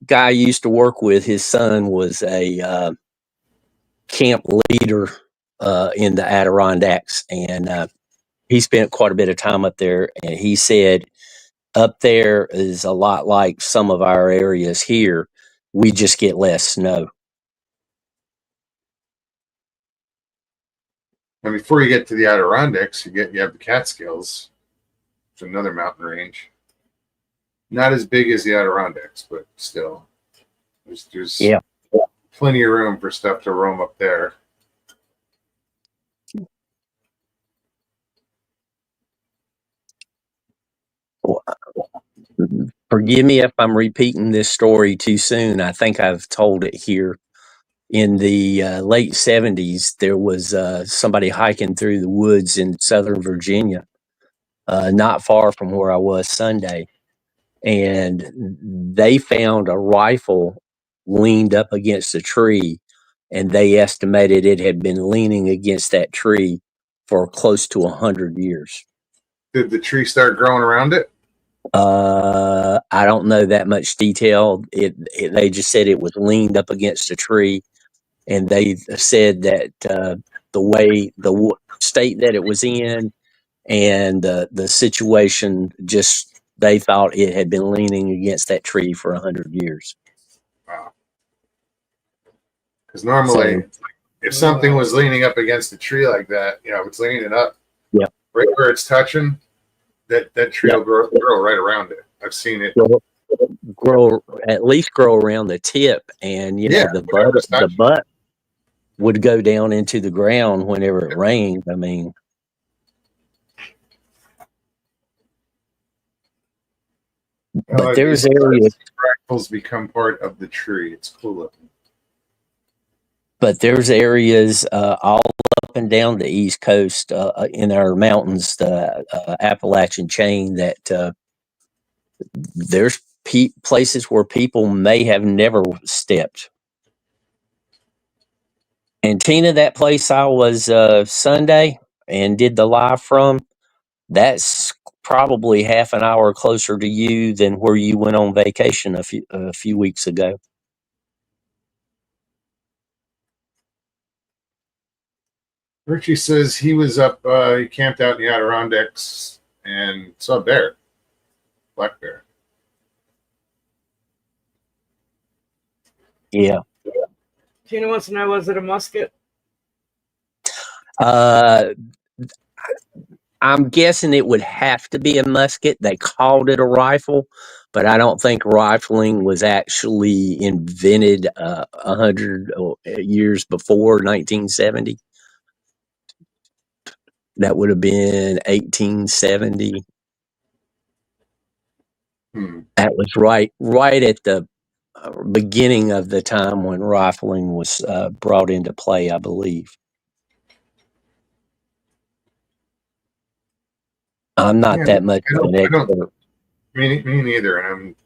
Speaker 3: Guy I used to work with, his son was a camp leader in the Adirondacks, and he spent quite a bit of time up there. And he said, up there is a lot like some of our areas here. We just get less snow.
Speaker 1: And before you get to the Adirondacks, you have the Catskills. It's another mountain range. Not as big as the Adirondacks, but still, there's plenty of room for stuff to roam up there.
Speaker 3: Forgive me if I'm repeating this story too soon. I think I've told it here. In the late 70s, there was somebody hiking through the woods in Southern Virginia, not far from where I was Sunday. And they found a rifle leaned up against a tree, and they estimated it had been leaning against that tree for close to 100 years.
Speaker 1: Did the tree start growing around it?
Speaker 3: I don't know that much detail. They just said it was leaned up against a tree, and they said that the way the state that it was in and the situation, just they thought it had been leaning against that tree for 100 years.
Speaker 1: Wow. Because normally, if something was leaning up against a tree like that, it's leaning up, right where it's touching, that tree will grow right around it. I've seen it
Speaker 3: grow around the tip, and the butt would go down into the ground whenever it rained. I mean, but there's areas
Speaker 1: fractals become part of the tree. It's cool looking.
Speaker 3: But there's areas all up and down the East Coast in our mountains, the Appalachian chain, that there's places where people may have never stepped. And Tina, that place I was Sunday and did the live from, that's probably half an hour closer to you than where you went on vacation a few weeks ago.
Speaker 1: Richie says he was up, he camped out in the Adirondacks and saw a bear, black bear.
Speaker 3: Yeah.
Speaker 2: Tina wants to know, was it a musket?
Speaker 3: I'm guessing it would have to be a musket. They called it a rifle, but I don't think rifling was actually invented 100 years before 1970. That would have been 1870. That was right at the beginning of the time when rifling was brought into play, I believe. I'm not
Speaker 1: Yeah,
Speaker 3: that much of an
Speaker 1: I don't.
Speaker 3: expert.
Speaker 1: Me neither. And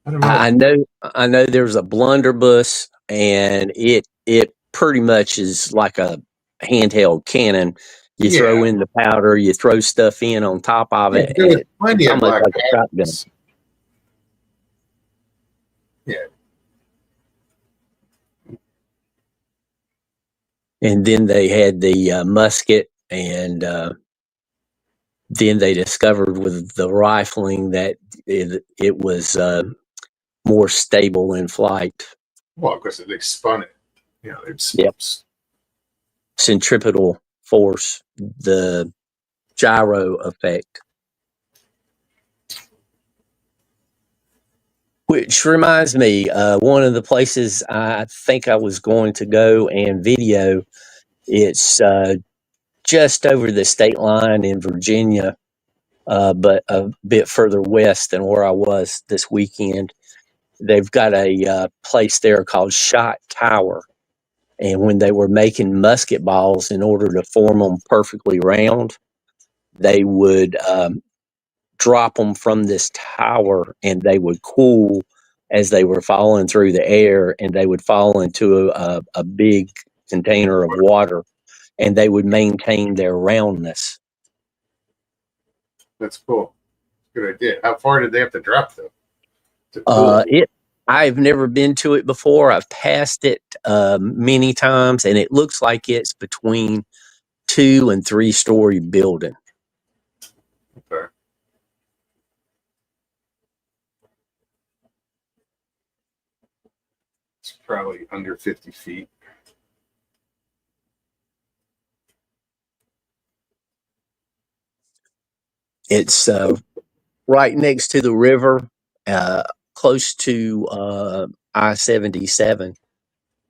Speaker 1: I don't know.
Speaker 3: I know there's a blunderbuss, and it pretty much is like a handheld cannon. You throw
Speaker 1: Yeah,
Speaker 3: in the powder, you throw stuff in on top of
Speaker 1: yeah,
Speaker 3: it,
Speaker 1: there
Speaker 3: and
Speaker 1: was plenty
Speaker 3: it's
Speaker 1: of
Speaker 3: almost
Speaker 1: black
Speaker 3: like a shotgun.
Speaker 1: bags. Yeah,
Speaker 3: And then they had the musket, and then they discovered with the rifling that it was more stable in flight.
Speaker 1: well, because they spun it. You know,
Speaker 3: Yep. Centripetal force, the gyro effect. Which reminds me, one of the places I think I was going to go and video, it's just over the state line in Virginia, but a bit further west than where I was this weekend. They've got a place there called Shot Tower. And when they were making musket balls, in order to form them perfectly round, they would drop them from this tower, and they would cool as they were falling through the air, and they would fall into a big container of water, and they would maintain their roundness.
Speaker 1: That's cool. Good idea. How far did they have to drop though? To cool?
Speaker 3: I've never been to it before. I've passed it many times, and it looks like it's between 2 and 3 story building.
Speaker 1: Okay. It's probably under 50 feet.
Speaker 3: It's right next to the river, close to I-77.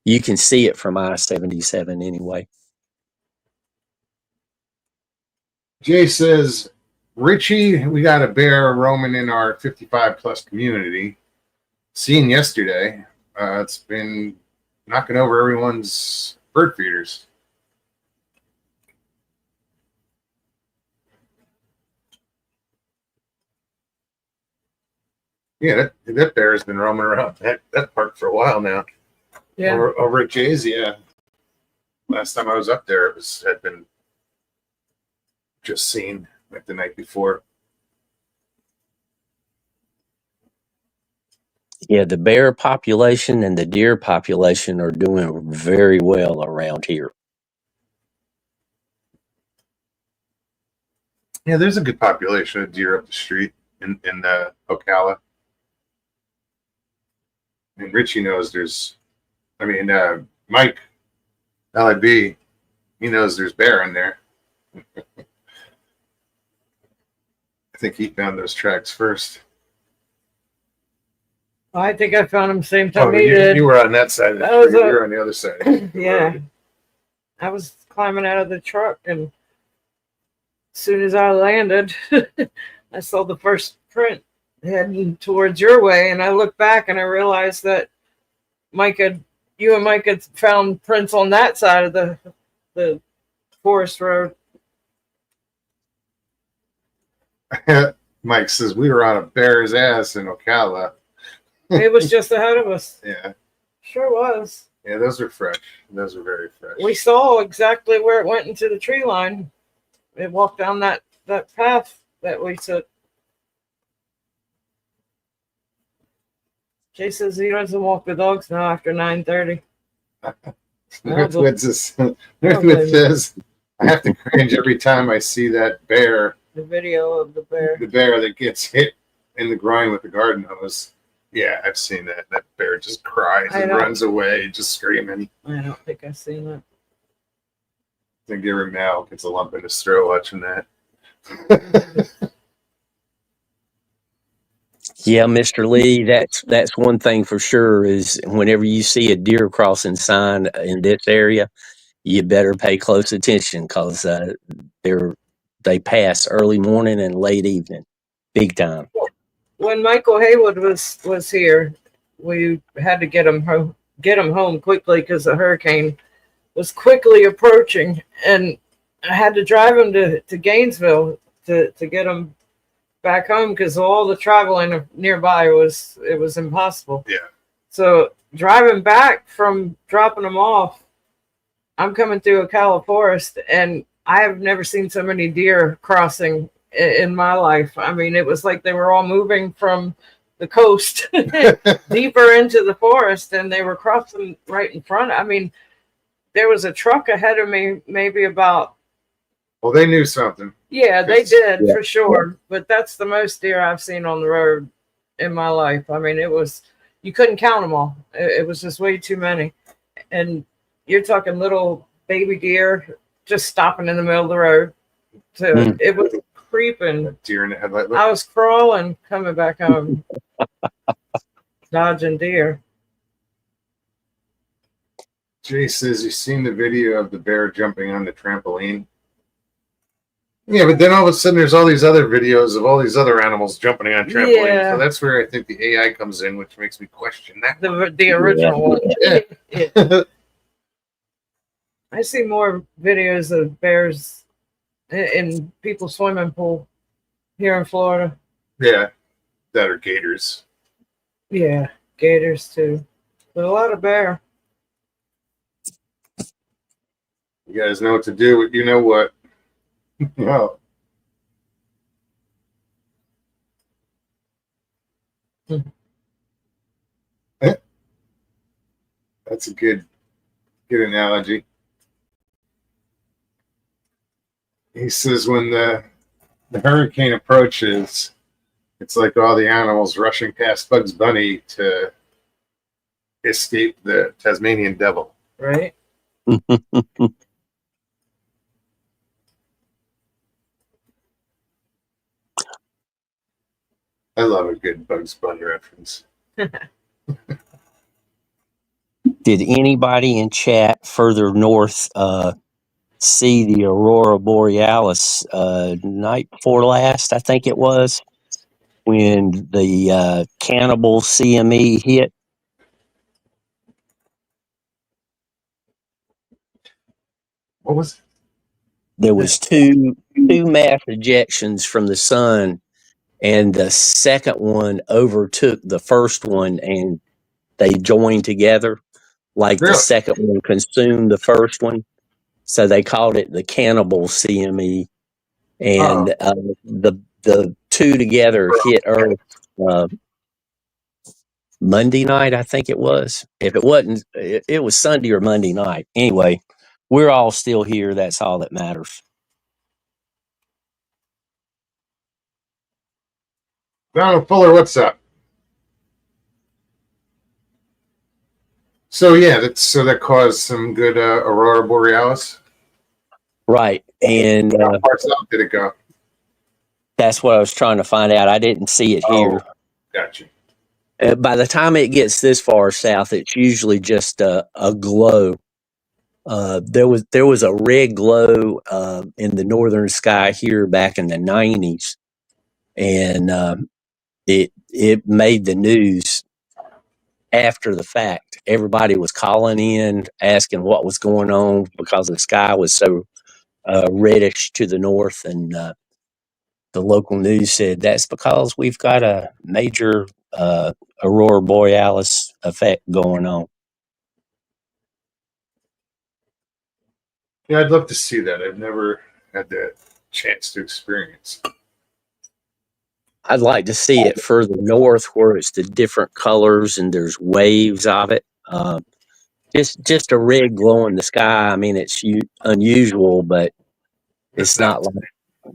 Speaker 3: You can see it from I-77 anyway.
Speaker 1: Jay says, Richie, we got a bear roaming in our 55 plus community. Seen yesterday. It's been knocking over everyone's bird feeders. Yeah, that bear has been roaming around that park for a while now.
Speaker 2: Yeah.
Speaker 1: Over at Jay's, yeah. Last time I was up there, had been just seen like the night before.
Speaker 3: Yeah, the bear population and the deer population are doing very well around here.
Speaker 1: Yeah, there's a good population of deer up the street in Ocala. And Richie knows there's, Mike, LIB, he knows there's bear in there. I think he found those tracks first.
Speaker 2: I think I found him same time he did.
Speaker 1: You were on that side of the street. You were on the other side.
Speaker 2: Yeah. I was climbing out of the truck, and as soon as I landed, I saw the first print heading towards your way, and I looked back and I realized that you and Mike had found prints on that side of the forest road.
Speaker 1: Mike says we were on a bear's ass in Ocala.
Speaker 2: It was just ahead of us.
Speaker 1: Yeah.
Speaker 2: Sure was.
Speaker 1: Yeah, those are fresh. Those are very fresh.
Speaker 2: We saw exactly where it went into the tree line. It walked down that path that we took. Jay says he doesn't walk the dogs now after 9:30.
Speaker 1: Northwood says, I have to cringe every time I see that bear.
Speaker 2: The video of the bear.
Speaker 1: The bear that gets hit in the groin with the garden hose. Yeah, I've seen that. That bear just cries and runs away, just screaming.
Speaker 2: I don't think I've seen that.
Speaker 1: I think every male gets a lump in his throat watching that.
Speaker 3: Yeah, Mr. Lee, that's one thing for sure is whenever you see a deer crossing sign in this area, you better pay close attention because they're they pass early morning and late evening, big time.
Speaker 2: When Michael Haywood was here, we had to get him home quickly because the hurricane was quickly approaching, and I had to drive him to Gainesville to get him back home because all the traveling nearby was impossible.
Speaker 1: Yeah.
Speaker 2: So driving back from dropping him off, I'm coming through a Ocala forest, and I have never seen so many deer crossing in my life. I mean, it was like they were all moving from the coast deeper into the forest, and they were crossing right in front. I mean, there was a truck ahead of me, maybe about.
Speaker 1: Well, they knew something.
Speaker 2: Yeah, they did
Speaker 3: Yeah.
Speaker 2: for sure. But that's the most deer I've seen on the road in my life. I mean, you couldn't count them all. It was just way too many. And you're talking little baby deer just stopping in the middle of the road.
Speaker 3: Mm.
Speaker 2: It was creeping.
Speaker 1: Deer in the headlight. Look,
Speaker 2: I was crawling coming back home, dodging deer.
Speaker 1: Jay says you've seen the video of the bear jumping on the trampoline. Yeah, but then all of a sudden there's all these other videos of all these other animals jumping on trampolines.
Speaker 2: Yeah.
Speaker 1: So that's where I think the AI comes in, which makes me question that.
Speaker 2: The original one.
Speaker 1: Yeah.
Speaker 2: Yeah. I see more videos of bears in people's swimming pool here in Florida.
Speaker 1: Yeah, that are gators.
Speaker 2: Yeah, gators too, but a lot of bear.
Speaker 1: You guys know what to do. You know what? Well, that's a good analogy. He says when the hurricane approaches, it's like all the animals rushing past Bugs Bunny to escape the Tasmanian devil.
Speaker 2: Right?
Speaker 1: I love a good Bugs Bunny reference.
Speaker 3: Did anybody in chat further north see the aurora borealis night before last? I think it was when the cannibal CME hit.
Speaker 1: What was it?
Speaker 3: There was two mass ejections from the sun, and the second one overtook the first one, and they joined together. Like the
Speaker 1: Really?
Speaker 3: second one consumed the first one, so they called it the cannibal CME. And the two together hit Earth Monday night, I think it was. If it wasn't, it was Sunday or Monday night. Anyway, we're all still here. That's all that matters.
Speaker 1: Donald Fuller, what's up? So yeah, that caused some good aurora borealis.
Speaker 3: Right, and
Speaker 1: How far south did it go?
Speaker 3: that's what I was trying to find out. I didn't see it here.
Speaker 1: Gotcha.
Speaker 3: By the time it gets this far south, it's usually just a glow. There was a red glow in the northern sky here back in the 90s, and it made the news after the fact. Everybody was calling in asking what was going on because the sky was so reddish to the north, and the local news said that's because we've got a major aurora borealis effect going on.
Speaker 1: Yeah, I'd love to see that. I've never had that chance to experience.
Speaker 3: I'd like to see it further north where it's the different colors and there's waves of it. Just a red glow in the sky. I mean, it's unusual, but it's not like,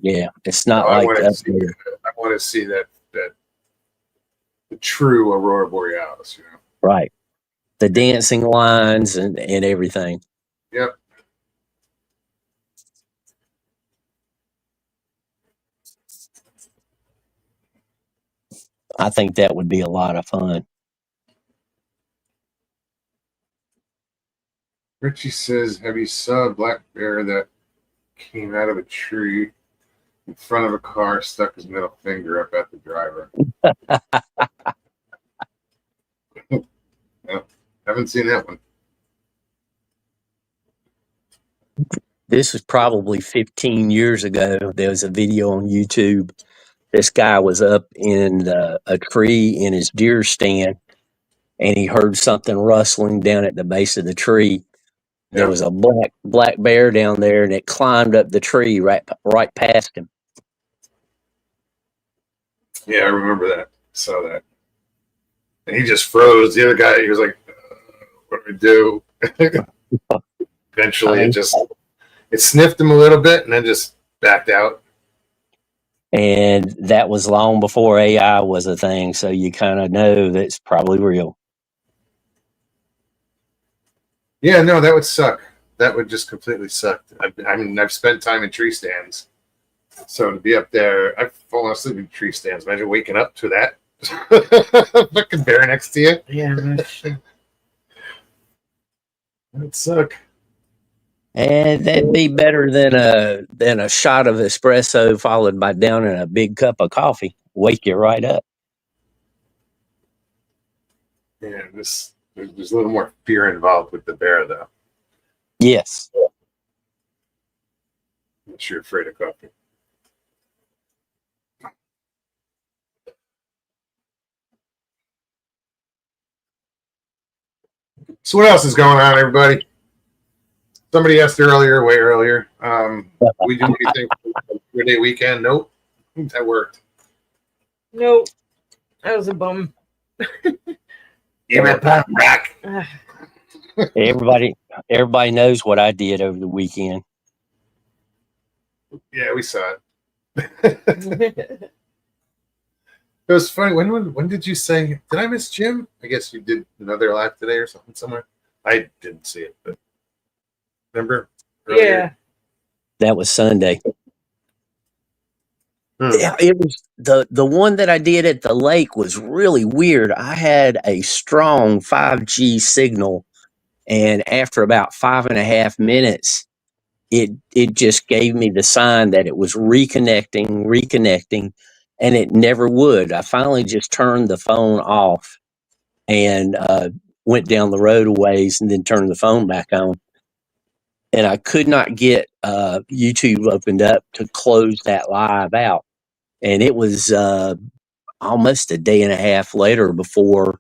Speaker 3: yeah, it's not
Speaker 1: I
Speaker 3: like
Speaker 1: want
Speaker 3: up
Speaker 1: to see
Speaker 3: there.
Speaker 1: that. I want to see that the true aurora borealis. You know.
Speaker 3: Right. The dancing lines and everything.
Speaker 1: Yep.
Speaker 3: I think that would be a lot of fun.
Speaker 1: Richie says, have you saw a black bear that came out of a tree in front of a car, stuck his middle finger up at the driver? No, haven't seen that one.
Speaker 3: This was probably 15 years ago. There was a video on YouTube. This guy was up in a tree in his deer stand, and he heard something rustling down at the base of the tree. There
Speaker 1: Yeah.
Speaker 3: was a black bear down there, and it climbed up the tree right past him.
Speaker 1: Yeah, I remember that. Saw that. And he just froze. The other guy, he was like, what do we do? Eventually, it sniffed him a little bit and then just backed out.
Speaker 3: And that was long before AI was a thing, so you kind of know that's probably real.
Speaker 1: Yeah, no, that would suck. That would just completely suck. I mean, I've spent time in tree stands. So to be up there, I've fallen asleep in tree stands. Imagine waking up to that. Fucking bear next to you.
Speaker 2: Yeah, that
Speaker 1: That'd suck.
Speaker 3: And that'd be better than a shot of espresso followed by downing a big cup of coffee. Wake you right up.
Speaker 1: Yeah, there's a little more fear involved with the bear, though.
Speaker 3: Yes.
Speaker 1: Unless you're afraid of coffee. So what else is going on, everybody? Somebody asked earlier, way earlier. We do anything for 3-day weekend? Nope. That worked.
Speaker 2: Nope. That was a bum.
Speaker 1: Give it back.
Speaker 3: Everybody knows what I did over the weekend.
Speaker 1: Yeah, we saw it. It was funny. When did you say? Did I miss Jim? I guess you did another live today or something somewhere. I didn't see it, but remember? Earlier?
Speaker 2: Yeah.
Speaker 3: That was Sunday.
Speaker 1: Hmm.
Speaker 3: Yeah, it was the one that I did at the lake was really weird. I had a strong 5G signal, and after about 5.5 minutes, it just gave me the sign that it was reconnecting, and it never would. I finally just turned the phone off and went down the road a ways and then turned the phone back on. And I could not get YouTube opened up to close that live out. And it was almost a day and a half later before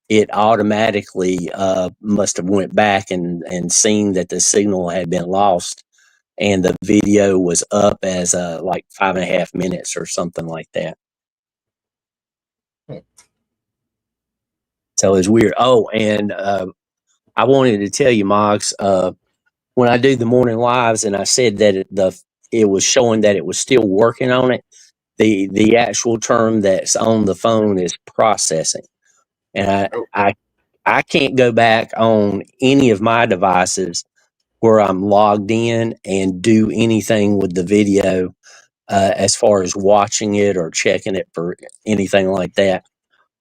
Speaker 3: it automatically must have went back and seen that the signal had been lost. And the video was up as like 5.5 minutes or something like that. So it was weird. Oh, and I wanted to tell you, Moggs, when I do the morning lives, and I said that it was showing that it was still working on it. The actual term that's on the phone is processing, and I can't go back on any of my devices where I'm logged in and do anything with the video as far as watching it or checking it for anything like that.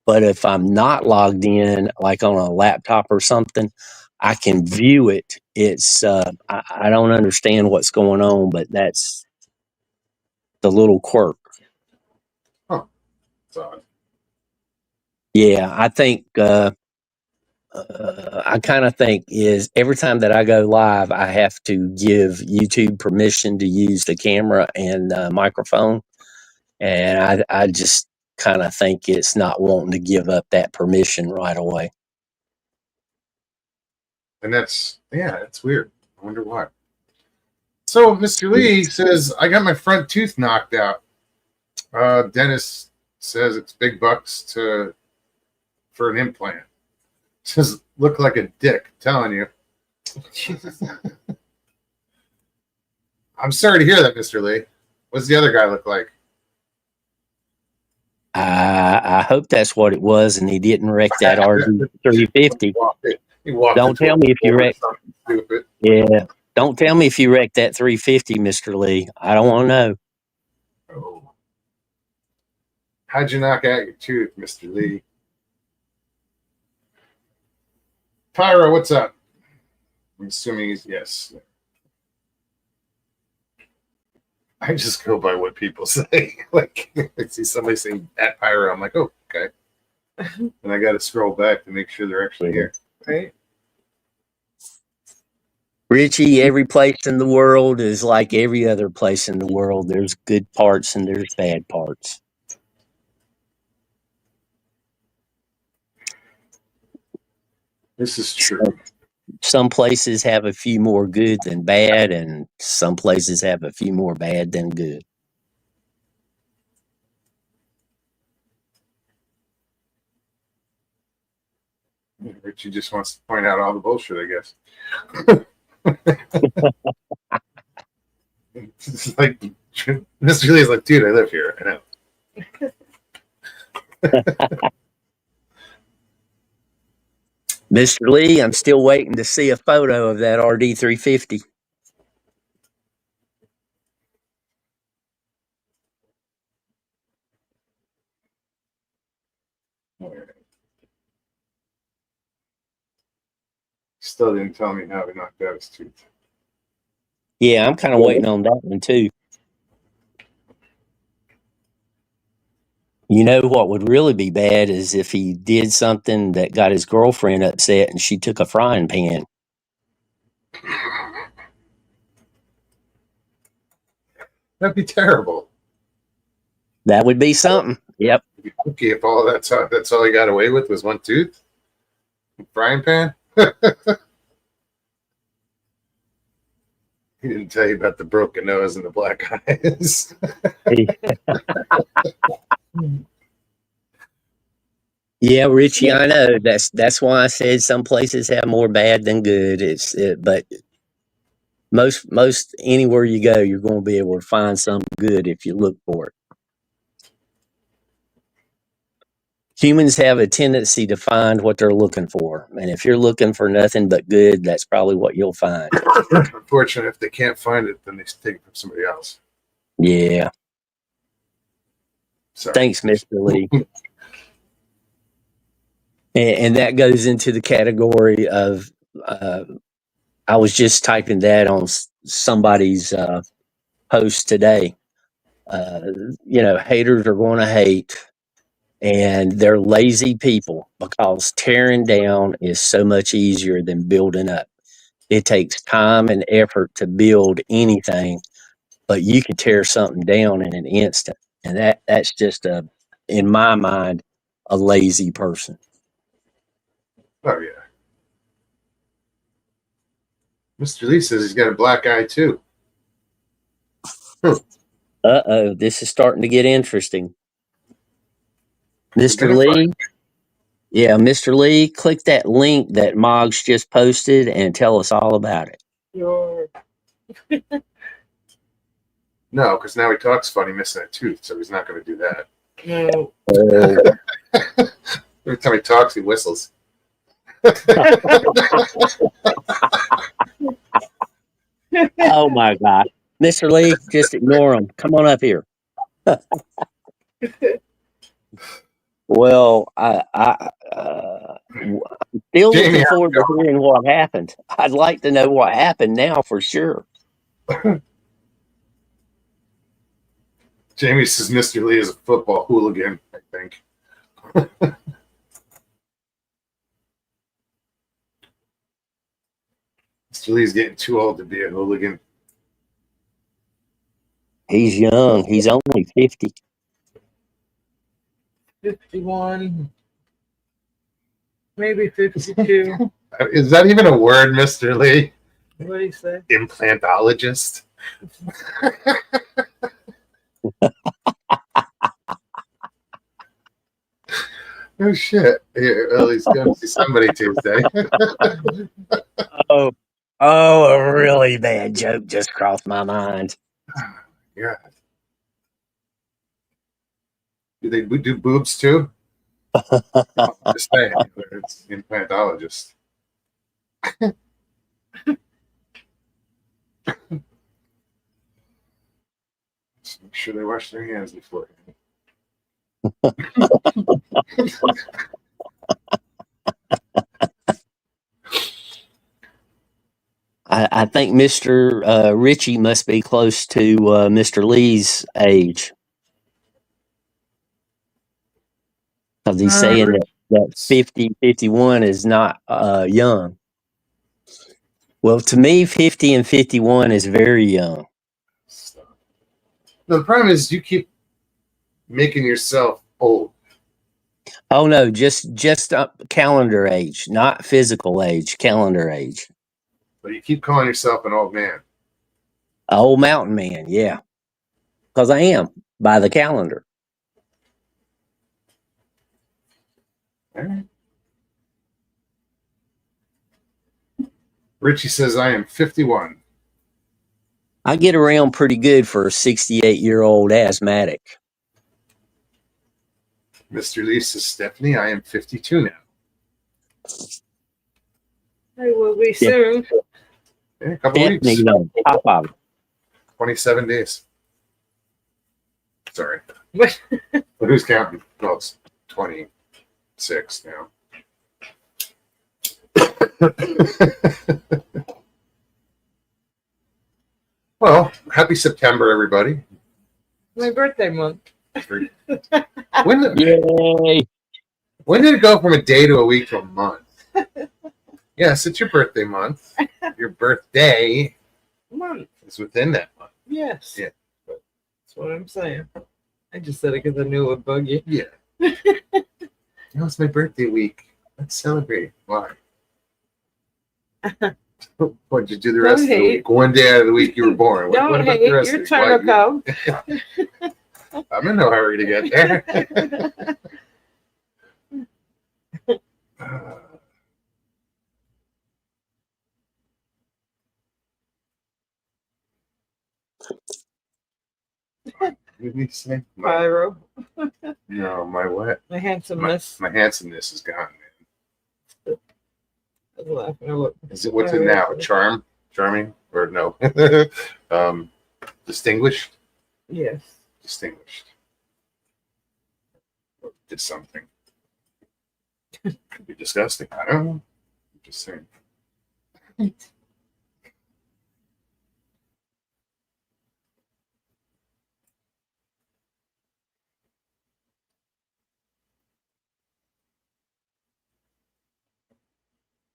Speaker 3: But if I'm not logged in, like on a laptop or something, I can view it. It's I don't understand what's going on, but that's the little quirk.
Speaker 1: It's odd.
Speaker 3: Yeah, I think I kind of think is every time that I go live, I have to give YouTube permission to use the camera and microphone, and I just kind of think it's not wanting to give up that permission right away.
Speaker 1: And that's weird. I wonder why. So Mr. Lee says, I got my front tooth knocked out. Dennis says it's big bucks for an implant. Says look like a dick, telling you. I'm sorry to hear that, Mr. Lee. What's the other guy look like?
Speaker 3: I hope that's what it was, and he didn't wreck that RZ350. Don't tell me if you wrecked.
Speaker 1: Stupid.
Speaker 3: Yeah, don't tell me if you wrecked that 350, Mr. Lee. I don't want to know.
Speaker 1: Oh. How'd you knock out your tooth, Mr. Lee? Pyro, what's up? I'm assuming he's yes. I just go by what people say. Like, I see somebody saying at Pyro, I'm like, oh, okay. And I got to scroll back to make sure they're actually here.
Speaker 2: Right?
Speaker 3: Richie, every place in the world is like every other place in the world. There's good parts and there's bad parts.
Speaker 1: This is true.
Speaker 3: Some places have a few more good than bad, and some places have a few more bad than good.
Speaker 1: Richie just wants to point out all the bullshit, I guess. It's like Mr. Lee's like, dude, I live here. I know.
Speaker 3: Mr. Lee, I'm still waiting to see a photo of that RD350.
Speaker 1: Still didn't tell me how he knocked out his tooth.
Speaker 3: Yeah, I'm kind of waiting on that one too. You know what would really be bad is if he did something that got his girlfriend upset and she took a frying pan.
Speaker 1: That'd be terrible.
Speaker 3: That would be something. Yep.
Speaker 1: Okay, if all that's all he got away with was one tooth, frying pan. He didn't tell you about the broken nose and the black eyes.
Speaker 3: Yeah, Richie, I know. That's why I said some places have more bad than good. But most anywhere you go, you're going to be able to find something good if you look for it. Humans have a tendency to find what they're looking for, and if you're looking for nothing but good, that's probably what you'll find.
Speaker 1: Unfortunately, if they can't find it, then they take it from somebody else.
Speaker 3: Yeah.
Speaker 1: Sorry.
Speaker 3: Thanks, Mr. Lee. And that goes into the category of I was just typing that on somebody's post today. Haters are going to hate, and they're lazy people because tearing down is so much easier than building up. It takes time and effort to build anything, but you can tear something down in an instant. And that's just in my mind, a lazy person.
Speaker 1: Oh yeah. Mr. Lee says he's got a black eye too.
Speaker 3: Uh-oh, this is starting to get interesting. Mr. Lee? Yeah, Mr. Lee, click that link that Moggs just posted and tell us all about it.
Speaker 2: Your
Speaker 1: No, because now he talks funny, missing a tooth, so he's not going to do that.
Speaker 2: no.
Speaker 1: Every time he talks, he whistles.
Speaker 3: Oh my God. Mr. Lee, just ignore him. Come on up here. Well, I'm still
Speaker 1: Jamie,
Speaker 3: looking forward to hearing what happened. I'd like to know what happened now for sure.
Speaker 1: Jamie says Mr. Lee is a football hooligan, I think. Mr. Lee's getting too old to be a hooligan.
Speaker 3: He's young. He's only 50.
Speaker 2: 51, maybe 52.
Speaker 1: Is that even a word, Mr. Lee?
Speaker 2: What do you say?
Speaker 1: Implantologist? Oh shit! Here, well, he's going to see somebody Tuesday.
Speaker 3: Oh, a really bad joke just crossed my mind.
Speaker 1: Yeah. Do they do boobs too? Just saying, it's implantologist. Just make sure they wash their hands before.
Speaker 3: I think Mr. Ritchie must be close to Mr. Lee's age because he's saying that 50, 51 is not young. Well, to me, 50 and 51 is very young.
Speaker 1: No, the problem is you keep making yourself old.
Speaker 3: Oh no, just calendar age, not physical age, calendar age.
Speaker 1: But you keep calling yourself an old man.
Speaker 3: A old mountain man, yeah, because I am by the calendar.
Speaker 1: All right. Richie says I am 51.
Speaker 3: I get around pretty good for a 68-year-old asthmatic.
Speaker 1: Mr. Lee says, Stephanie, I am 52 now.
Speaker 2: I will be soon.
Speaker 1: Yeah, a couple
Speaker 3: Stephanie,
Speaker 1: weeks.
Speaker 3: no, top of it.
Speaker 1: 27 days. Sorry. But who's counting? Well, it's 26 now. Well, happy September, everybody.
Speaker 2: My birthday month.
Speaker 1: When
Speaker 3: Yay!
Speaker 1: when did it go from a day to a week to a month? Yes, it's your birthday month. Your birthday
Speaker 2: Month.
Speaker 1: is within that month.
Speaker 2: Yes.
Speaker 1: Yeah.
Speaker 2: That's what I'm saying. I just said it because I knew it would bug you.
Speaker 1: Yeah. Now it's my birthday week. Let's celebrate. Why? What'd you do the rest of the week? One day out of the week you were born. What
Speaker 2: Don't
Speaker 1: about
Speaker 2: hate.
Speaker 1: the rest
Speaker 2: Your
Speaker 1: of
Speaker 2: turn will come.
Speaker 1: I'm in no hurry to get there. What did he say?
Speaker 2: Pyro.
Speaker 1: No, my what?
Speaker 2: My handsomeness.
Speaker 1: My handsomeness is gone, man.
Speaker 2: I was laughing. I looked.
Speaker 1: Is it what's it now? Charming? Or no? Distinguished?
Speaker 2: Yes.
Speaker 1: Distinguished. Or did something. Could be disgusting. I don't know. I'm just saying.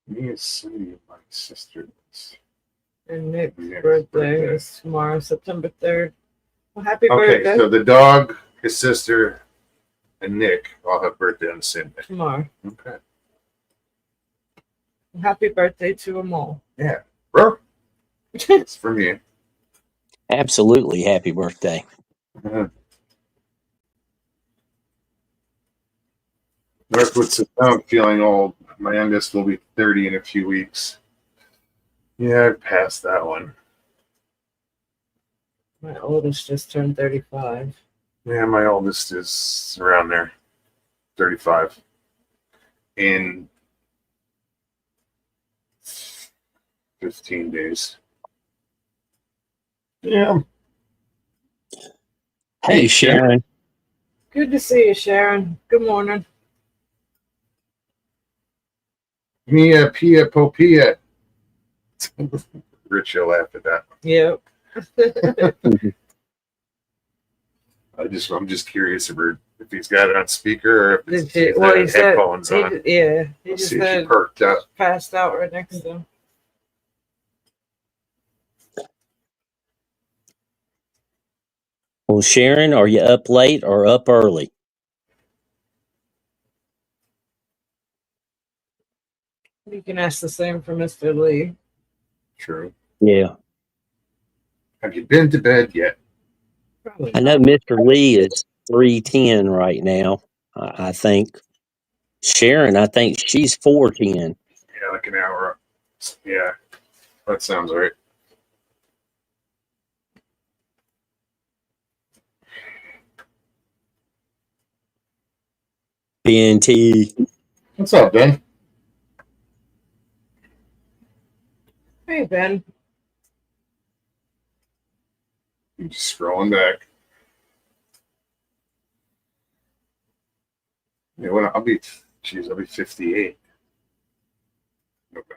Speaker 1: Me and Cindy, my sister.
Speaker 2: And Nick's
Speaker 1: Nick's
Speaker 2: birthday
Speaker 1: birthday.
Speaker 2: is tomorrow, September 3rd. Well, happy
Speaker 1: Okay,
Speaker 2: birthday
Speaker 1: so the dog, his sister, and Nick all have birthday on the same day.
Speaker 2: tomorrow.
Speaker 1: Okay.
Speaker 2: Happy birthday to them all.
Speaker 1: Yeah. Bro, it's for me.
Speaker 3: Absolutely, happy birthday.
Speaker 1: Northwood says, I'm feeling old. My youngest will be 30 in a few weeks. Yeah, I've passed that one.
Speaker 2: My oldest just turned 35.
Speaker 1: Yeah, my oldest is around there, 35. In 15 days. Yeah.
Speaker 3: Hey, Sharon.
Speaker 2: Good to see you, Sharon. Good morning.
Speaker 1: Mia Pia Popia. Rich will laugh at that.
Speaker 2: Yep.
Speaker 1: I'm just curious if he's got it on speaker or if
Speaker 2: Did
Speaker 1: it's
Speaker 2: you, well, he said,
Speaker 1: headphones on.
Speaker 2: yeah, he
Speaker 1: Let's
Speaker 2: just
Speaker 1: see if she
Speaker 2: said
Speaker 1: perked up.
Speaker 2: passed out right next to him.
Speaker 3: Well, Sharon, are you up late or up early?
Speaker 2: You can ask the same for Mr. Lee.
Speaker 1: True.
Speaker 3: Yeah.
Speaker 1: Have you been to bed yet?
Speaker 2: Probably
Speaker 3: I know
Speaker 2: not.
Speaker 3: Mr. Lee is 310 right now, I think. Sharon, I think she's 410.
Speaker 1: Yeah, like an hour. Yeah, that sounds right.
Speaker 3: BNT.
Speaker 1: What's up, Ben?
Speaker 2: Hey, Ben.
Speaker 1: I'm just scrolling back. Yeah, when I'll be 58. November.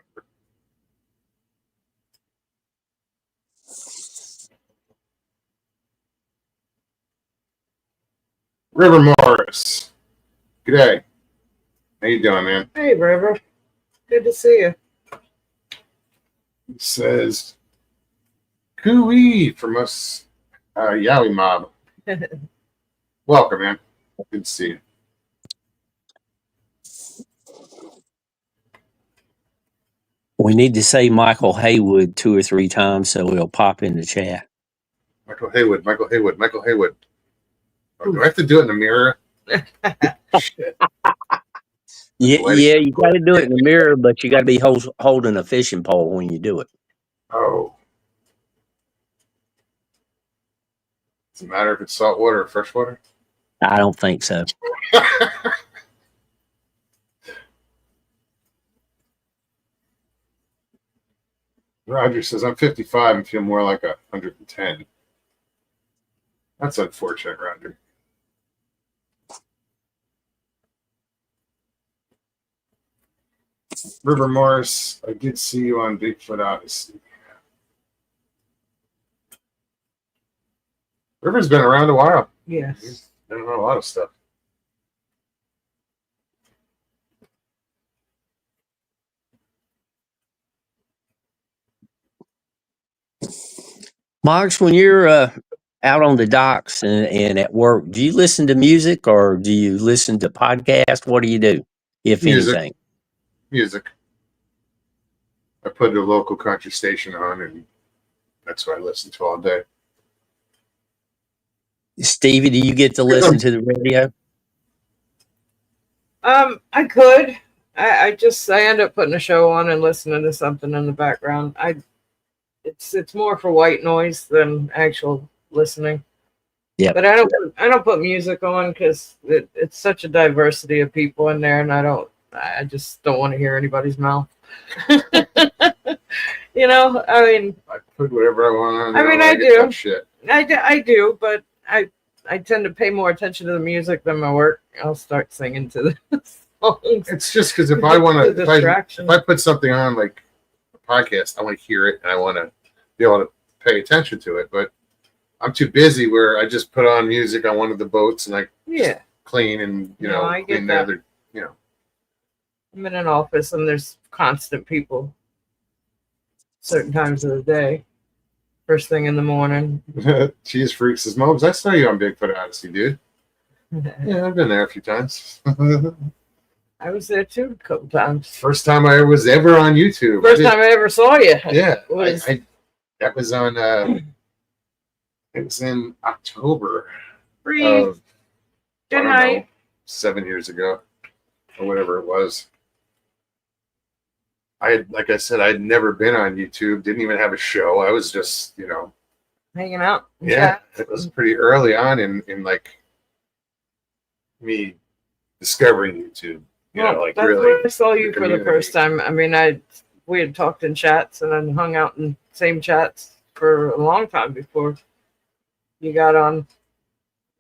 Speaker 1: River Morris. G'day. How you doing, man?
Speaker 2: Hey, River. Good to see you.
Speaker 1: He says, "Cooey from us, Yowie Mob. Welcome, man. Good to see you."
Speaker 3: We need to say Michael Haywood 2 or 3 times so he'll pop in the chat.
Speaker 1: Michael Haywood. Michael Haywood. Michael Haywood. Oh, do I have to do it in the mirror? Shit.
Speaker 3: Yeah,
Speaker 1: Lighting.
Speaker 3: yeah, you got to do it in the mirror, but you got to be holding a fishing pole when you do it.
Speaker 1: Oh. Does it matter if it's salt water or fresh water?
Speaker 3: I don't think so.
Speaker 1: Roger says, "I'm 55 and feel more like 110. That's unfortunate, Roger. River Morris, I did see you on Bigfoot Odyssey. River's been around a while.
Speaker 2: Yes.
Speaker 1: He's been on a lot of stuff.
Speaker 3: Marks, when you're out on the docks and at work, do you listen to music or do you listen to podcasts? What do you do, if
Speaker 1: Music.
Speaker 3: anything?
Speaker 1: Music. I put a local country station on, and that's what I listen to all day.
Speaker 3: Stevie, do you get to listen to the radio?
Speaker 2: I could. I end up putting a show on and listening to something in the background. It's more for white noise than actual listening.
Speaker 3: Yeah.
Speaker 2: But I don't put music on because it's such a diversity of people in there, and I just don't want to hear anybody's mouth. You know, I mean,
Speaker 1: I put whatever I want on.
Speaker 2: I mean,
Speaker 1: don't
Speaker 2: I
Speaker 1: like it,
Speaker 2: do.
Speaker 1: tough Shit.
Speaker 2: I do, but I tend to pay more attention to the music than my work. I'll start singing to the songs.
Speaker 1: It's just because if I want
Speaker 2: The
Speaker 1: to,
Speaker 2: distraction.
Speaker 1: if I put something on like a podcast, I want to hear it and I want to be able to pay attention to it. But I'm too busy where I just put on music on one of the boats and I
Speaker 2: Yeah,
Speaker 1: clean and
Speaker 2: No, I get
Speaker 1: clean the
Speaker 2: that.
Speaker 1: other.
Speaker 2: I'm in an office and there's constant people certain times of the day. First thing in the morning.
Speaker 1: Cheese Freak says, "Mobs, I saw you on Bigfoot Odyssey, dude." Yeah, I've been there a few times.
Speaker 2: I was there too a couple times.
Speaker 1: First time I was ever on YouTube.
Speaker 2: First time I ever saw you.
Speaker 1: Yeah,
Speaker 2: was
Speaker 1: that was on. It was in October
Speaker 2: Breathe.
Speaker 1: of
Speaker 2: Good
Speaker 1: I don't
Speaker 2: night.
Speaker 1: know, 7 years ago or whatever it was. Like I said, I'd never been on YouTube. Didn't even have a show. I was just
Speaker 2: Hanging out.
Speaker 1: yeah. It was pretty early on in like me discovering YouTube. Like
Speaker 2: that's
Speaker 1: really.
Speaker 2: where I saw you
Speaker 1: the
Speaker 2: for the
Speaker 1: community.
Speaker 2: first time. I mean, we had talked in chats and then hung out in same chats for a long time before you got on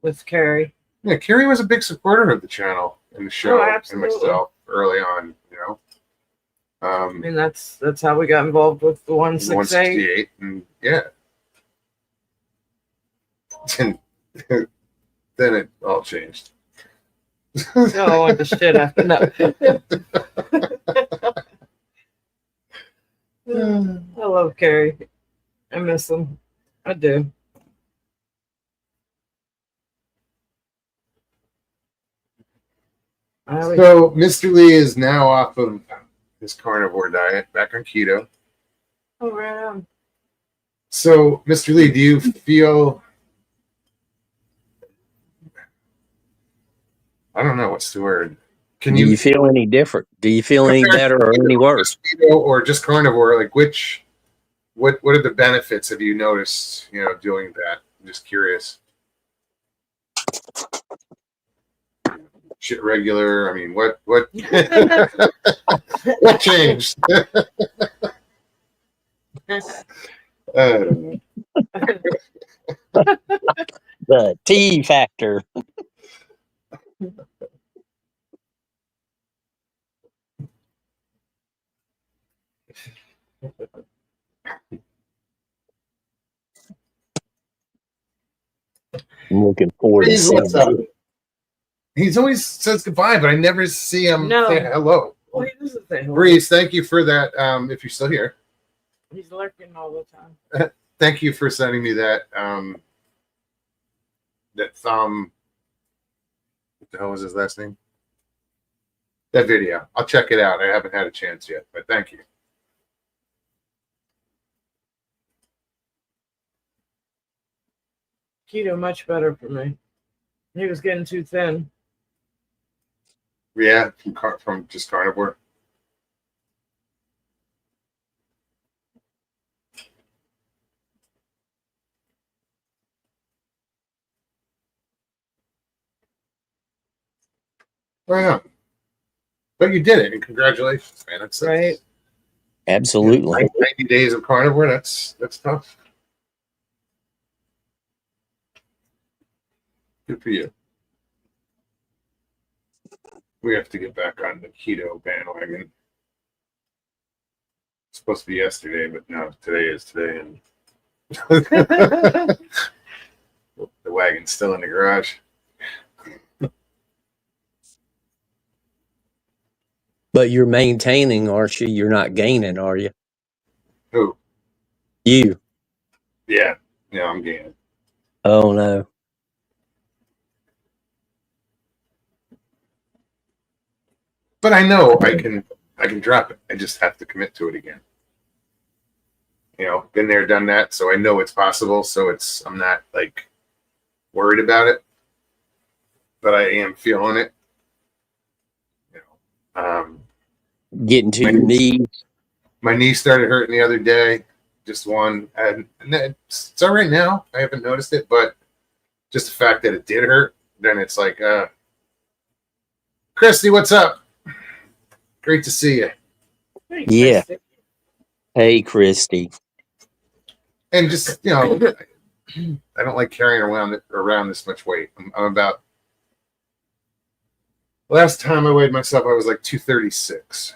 Speaker 2: with Carrie.
Speaker 1: Yeah, Carrie was a big supporter of the channel and the show and
Speaker 2: absolutely.
Speaker 1: myself early on.
Speaker 2: I mean, that's how we got involved with the 168.
Speaker 1: 168, and yeah. And then it all changed.
Speaker 2: No, I went to shit after no. I love Carrie. I miss him. I do.
Speaker 1: So Mr. Lee is now off of his carnivore diet, back on keto.
Speaker 2: Oh, right on.
Speaker 1: So, Mr. Lee, do you feel? I don't know what's the word. Can
Speaker 3: Do
Speaker 1: you
Speaker 3: you feel any different? Do you feel any better or any worse?
Speaker 1: Keto or just carnivore? Like what are the benefits have you noticed? Doing that. I'm just curious. Shit regular. I mean, what what changed?
Speaker 3: The T factor. I'm looking forward to
Speaker 1: Breeze,
Speaker 3: seeing
Speaker 1: what's up?
Speaker 3: it.
Speaker 1: He's always says goodbye, but I never see him
Speaker 2: No.
Speaker 1: say hello.
Speaker 2: Well, he doesn't say hello.
Speaker 1: Breeze, thank you for that. If you're still here,
Speaker 2: He's lurking all the time.
Speaker 1: thank you for sending me that. That thumb. What the hell was his last name? That video. I'll check it out. I haven't had a chance yet, but thank you.
Speaker 2: Keto much better for me. He was getting too thin.
Speaker 1: Yeah, from just carnivore. Right on. But you did it, and congratulations, man. That's
Speaker 2: Right.
Speaker 3: Absolutely.
Speaker 1: 90 days of carnivore. That's tough. Good for you. We have to get back on the keto bandwagon. It's supposed to be yesterday, but no, today is today, and the wagon's still in the garage.
Speaker 3: But you're maintaining, aren't you? You're not gaining, are you?
Speaker 1: Who?
Speaker 3: You.
Speaker 1: Yeah, I'm gaining.
Speaker 3: Oh no.
Speaker 1: But I know I can drop it. I just have to commit to it again. Been there, done that, so I know it's possible. So I'm not like worried about it, but I am feeling it.
Speaker 3: Getting to your knees.
Speaker 1: My knee started hurting the other day, just one, and it's all right now. I haven't noticed it, but just the fact that it did hurt, then it's like, Christy, what's up? Great to see you.
Speaker 2: Hey,
Speaker 3: Yeah.
Speaker 2: Christy.
Speaker 3: Hey, Christy.
Speaker 1: And just I don't like carrying around this much weight. I'm about. Last time I weighed myself, I was like 236.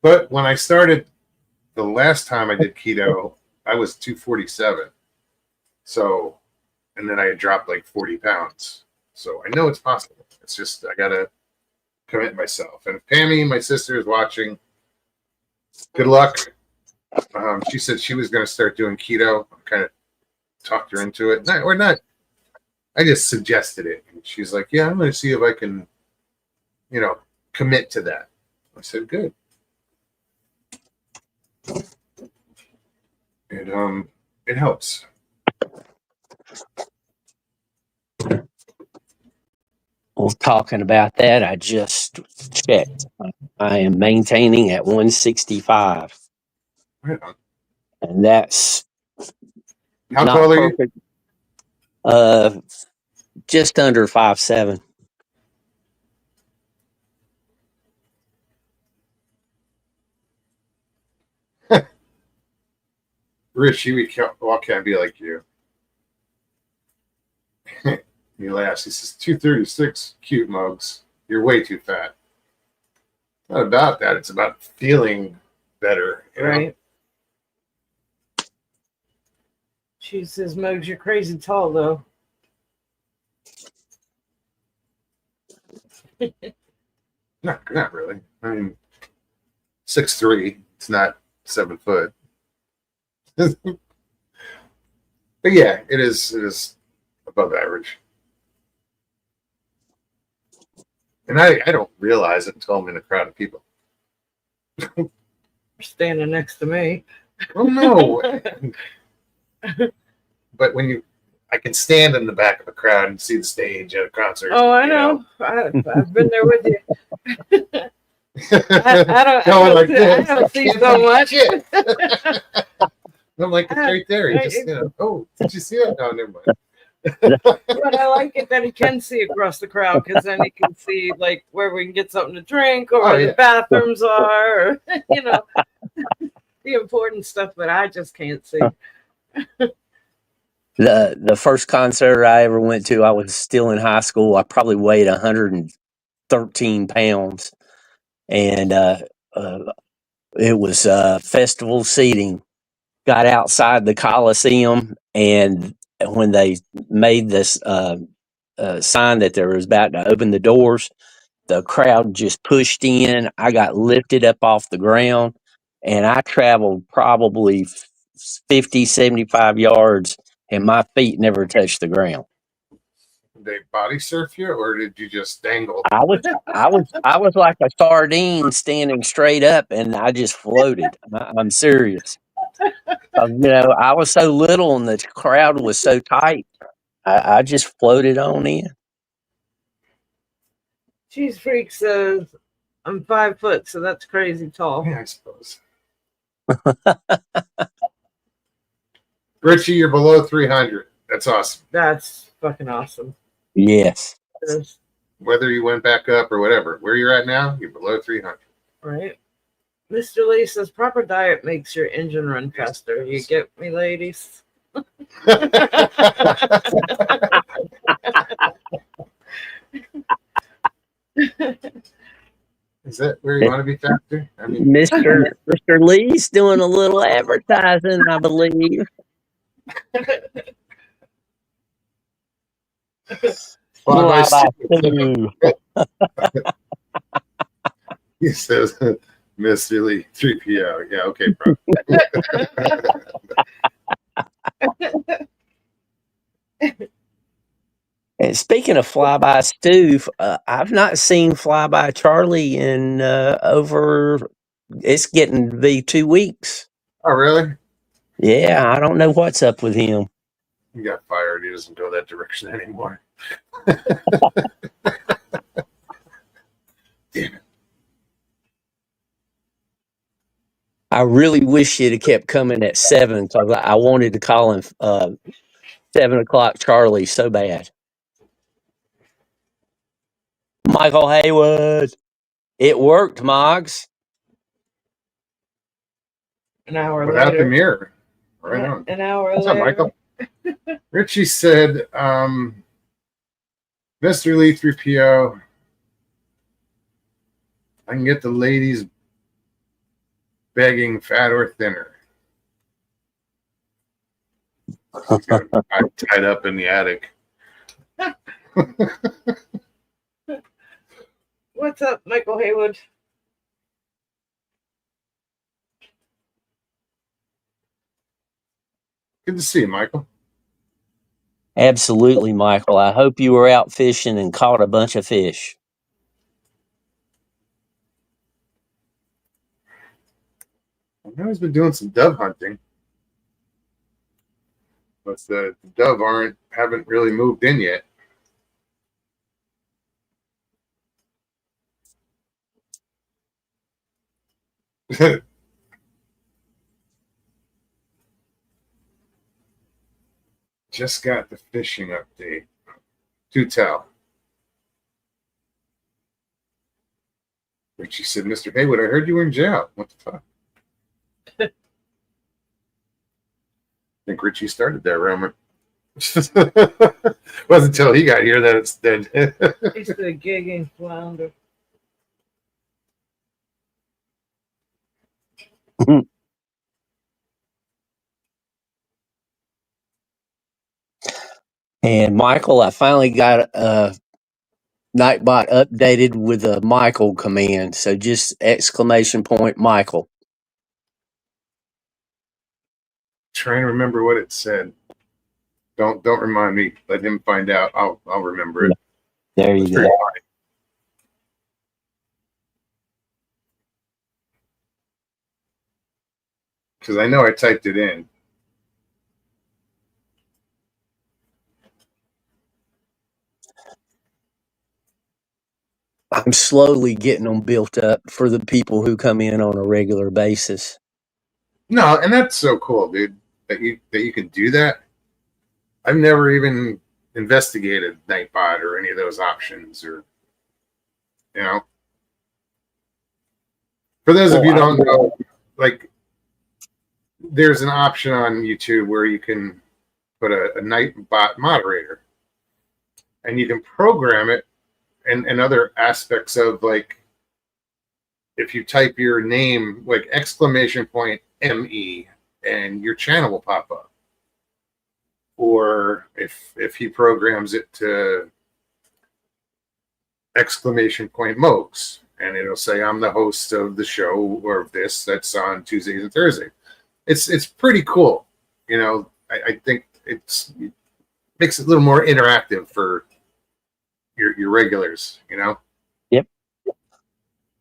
Speaker 1: But when I started, the last time I did keto, I was 247. So, and then I had dropped like 40 pounds. So I know it's possible. It's just I gotta commit myself. And if Pammy, my sister, is watching, good luck. She said she was going to start doing keto. I kind of talked her into it. Or not. I just suggested it. And she's like, yeah, I'm going to see if I can, commit to that. I said, good. And it helps.
Speaker 3: Well, talking about that, I just checked. I am maintaining at 165.
Speaker 1: Right on.
Speaker 3: And that's
Speaker 1: How
Speaker 3: not
Speaker 1: tall are you?
Speaker 3: perfect. Just under 5'7".
Speaker 1: Rich, you all can't be like you. He laughs. He says, 236, cute mugs. You're way too fat. It's not about that. It's about feeling better.
Speaker 2: Right. She says, Mugs, you're crazy tall, though.
Speaker 1: Not really. I mean, 6'3". It's not 7 foot. But yeah, it is above average. And I don't realize it until I'm in a crowd of people.
Speaker 2: You're standing next to me.
Speaker 1: Oh no. But I can stand in the back of a crowd and see the stage at a concert.
Speaker 2: Oh, I know. I've been there with you. I don't see so much.
Speaker 1: I'm like, it's right there. You just, oh, did you see that? No, never mind.
Speaker 2: But I like it that he can see across the crowd, because then he can see like where we can get something to drink, or where the bathrooms are, or the important stuff that I just can't see.
Speaker 3: The first concert I ever went to, I was still in high school. I probably weighed 113 pounds, and it was festival seating. got outside the Coliseum, and when they made this sign that they was about to open the doors, the crowd just pushed in. I got lifted up off the ground, and I traveled probably 50, 75 yards, and my feet never touched the ground.
Speaker 1: Did they body surf you, or did you just dangle?
Speaker 3: I was like a sardine standing straight up, and I just floated. I'm serious. I was so little, and the crowd was so tight. I just floated on in.
Speaker 2: Cheese Freak says I'm 5 foot, so that's crazy tall.
Speaker 1: Yeah, I suppose. Richie, you're below 300. That's awesome.
Speaker 2: That's fucking awesome.
Speaker 3: Yes.
Speaker 2: Yes,
Speaker 1: Whether you went back up or whatever, where you're at now, you're below 300.
Speaker 2: right. Mr. Lee says proper diet makes your engine run faster. You get me, ladies?
Speaker 1: Is that where you want to be faster? I mean,
Speaker 3: Mr. Lee's doing a little advertising, I believe.
Speaker 1: well, I
Speaker 3: Fly by
Speaker 1: see-
Speaker 3: two.
Speaker 1: he says, Mr. Lee, 3PO. Yeah, okay, bro.
Speaker 3: And speaking of Flyby Stu, I've not seen Flyby Charlie in over. It's getting to be 2 weeks.
Speaker 1: Oh, really?
Speaker 3: Yeah, I don't know what's up with him.
Speaker 1: He got fired. He doesn't go that direction anymore. Damn it.
Speaker 3: I really wish he'd have kept coming at 7 because I wanted to call him 7 o'clock Charlie so bad. Michael Haywood. It worked, Moggs.
Speaker 2: An hour
Speaker 1: Without
Speaker 2: later.
Speaker 1: the mirror. Right on.
Speaker 2: An hour
Speaker 1: What's
Speaker 2: later.
Speaker 1: up, Michael? Richie said, Mr. Lee 3PO, I can get the ladies begging fat or thinner. He's got a guy tied up in the attic.
Speaker 2: What's up, Michael Haywood?
Speaker 1: Good to see you, Michael.
Speaker 3: Absolutely, Michael. I hope you were out fishing and caught a bunch of fish.
Speaker 1: I know he's been doing some dove hunting, but the dove haven't really moved in yet. Just got the fishing update. Do tell. Richie said, Mr. Haywood, I heard you were in jail. What the fuck? I think Richie started that rumor. Wasn't until he got here that it's dead.
Speaker 2: He's the gigging flounder.
Speaker 3: And Michael, I finally got Nightbot updated with a Michael command. So just exclamation point Michael.
Speaker 1: Trying to remember what it said. Don't remind me. Let him find out. I'll remember it.
Speaker 3: There you go.
Speaker 1: Because I know I typed it in.
Speaker 3: I'm slowly getting them built up for the people who come in on a regular basis.
Speaker 1: No, and that's so cool, dude. That you can do that. I've never even investigated Nightbot or any of those options, or For those of you who don't know, like, there's an option on YouTube where you can put a Nightbot moderator, and you can program it, and other aspects of, like, if you type your name like exclamation point ME and your channel will pop up. Or if he programs it to exclamation point Mokes, and it'll say I'm the host of the show or of this that's on Tuesdays and Thursdays. It's pretty cool. You know, I think it makes it a little more interactive for your regulars, you know.
Speaker 3: Yep.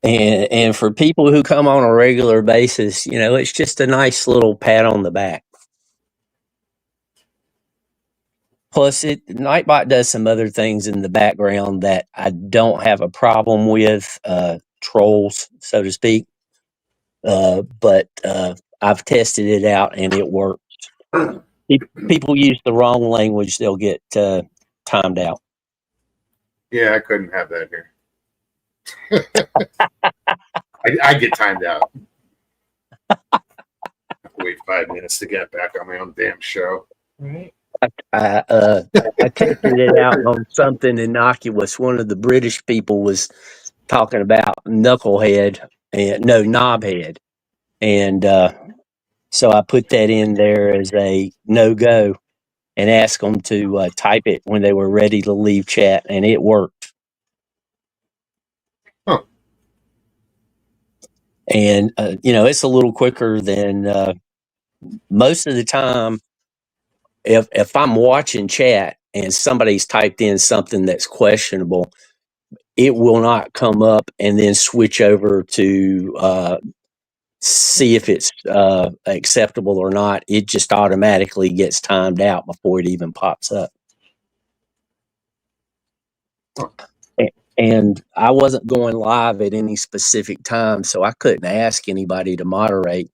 Speaker 3: And for people who come on a regular basis, you know, it's just a nice little pat on the back. Plus, Nightbot does some other things in the background that I don't have a problem with, trolls, so to speak. But I've tested it out and it works. If people use the wrong language, they'll get timed out.
Speaker 1: Yeah, I couldn't have that here. I get timed out. Wait 5 minutes to get back on my own damn show.
Speaker 2: Right.
Speaker 3: I tested it out on something innocuous. One of the British people was talking about knucklehead and knobhead, and so I put that in there as a no go, and asked them to type it when they were ready to leave chat, and it worked.
Speaker 1: Huh.
Speaker 3: And you know, it's a little quicker than most of the time. If I'm watching chat and somebody's typed in something that's questionable, it will not come up and then switch over to see if it's acceptable or not. It just automatically gets timed out before it even pops up. And I wasn't going live at any specific time, so I couldn't ask anybody to moderate.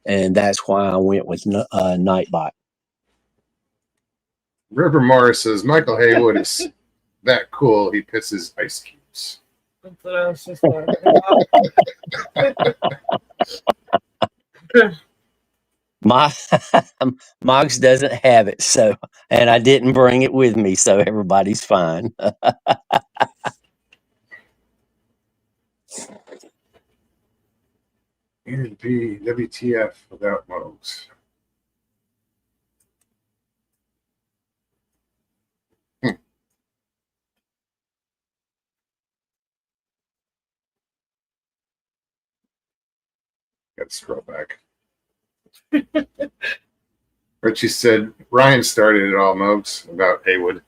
Speaker 3: And that's why I went with Nightbot.
Speaker 1: River Morris says Michael Haywood is that cool. He pisses ice cubes.
Speaker 2: That's what I was just talking about.
Speaker 3: Moggs doesn't have it, so, and I didn't bring it with me, so everybody's fine.
Speaker 1: It'd be WTF without Mokes. Got to scroll back. Richie said Ryan started it all, Mokes, about Haywood.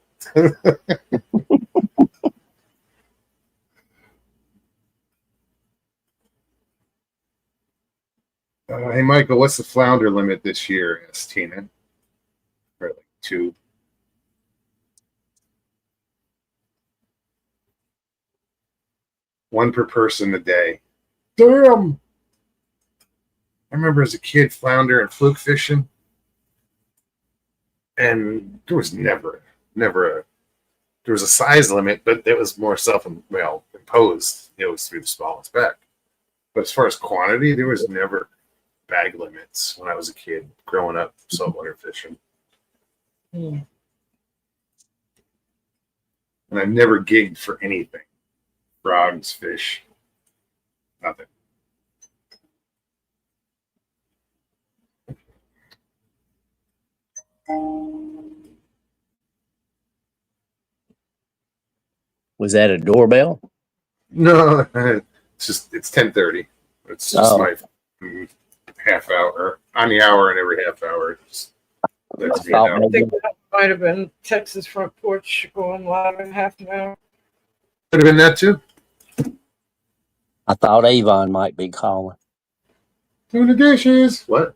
Speaker 1: Hey, Michael, what's the flounder limit this year? Asked Tina. Or like 2. One per person a day. Damn! I remember as a kid flounder and fluke fishing, and there was never there was a size limit, but it was more imposed. It was through the smallest bag. But as far as quantity, there was never bag limits when I was a kid growing up saltwater fishing.
Speaker 2: Hmm.
Speaker 1: And I never gigged for anything. Frogs, fish, nothing.
Speaker 3: Was that a doorbell?
Speaker 1: No, it's 10:30. It's just
Speaker 3: Oh.
Speaker 1: my half hour on the hour and every half hour. That's me
Speaker 3: thought
Speaker 1: now.
Speaker 2: I think that might have been Texas front porch going live in half an hour.
Speaker 1: Could have been that too.
Speaker 3: I thought Avon might be calling.
Speaker 1: Doing the dishes. What?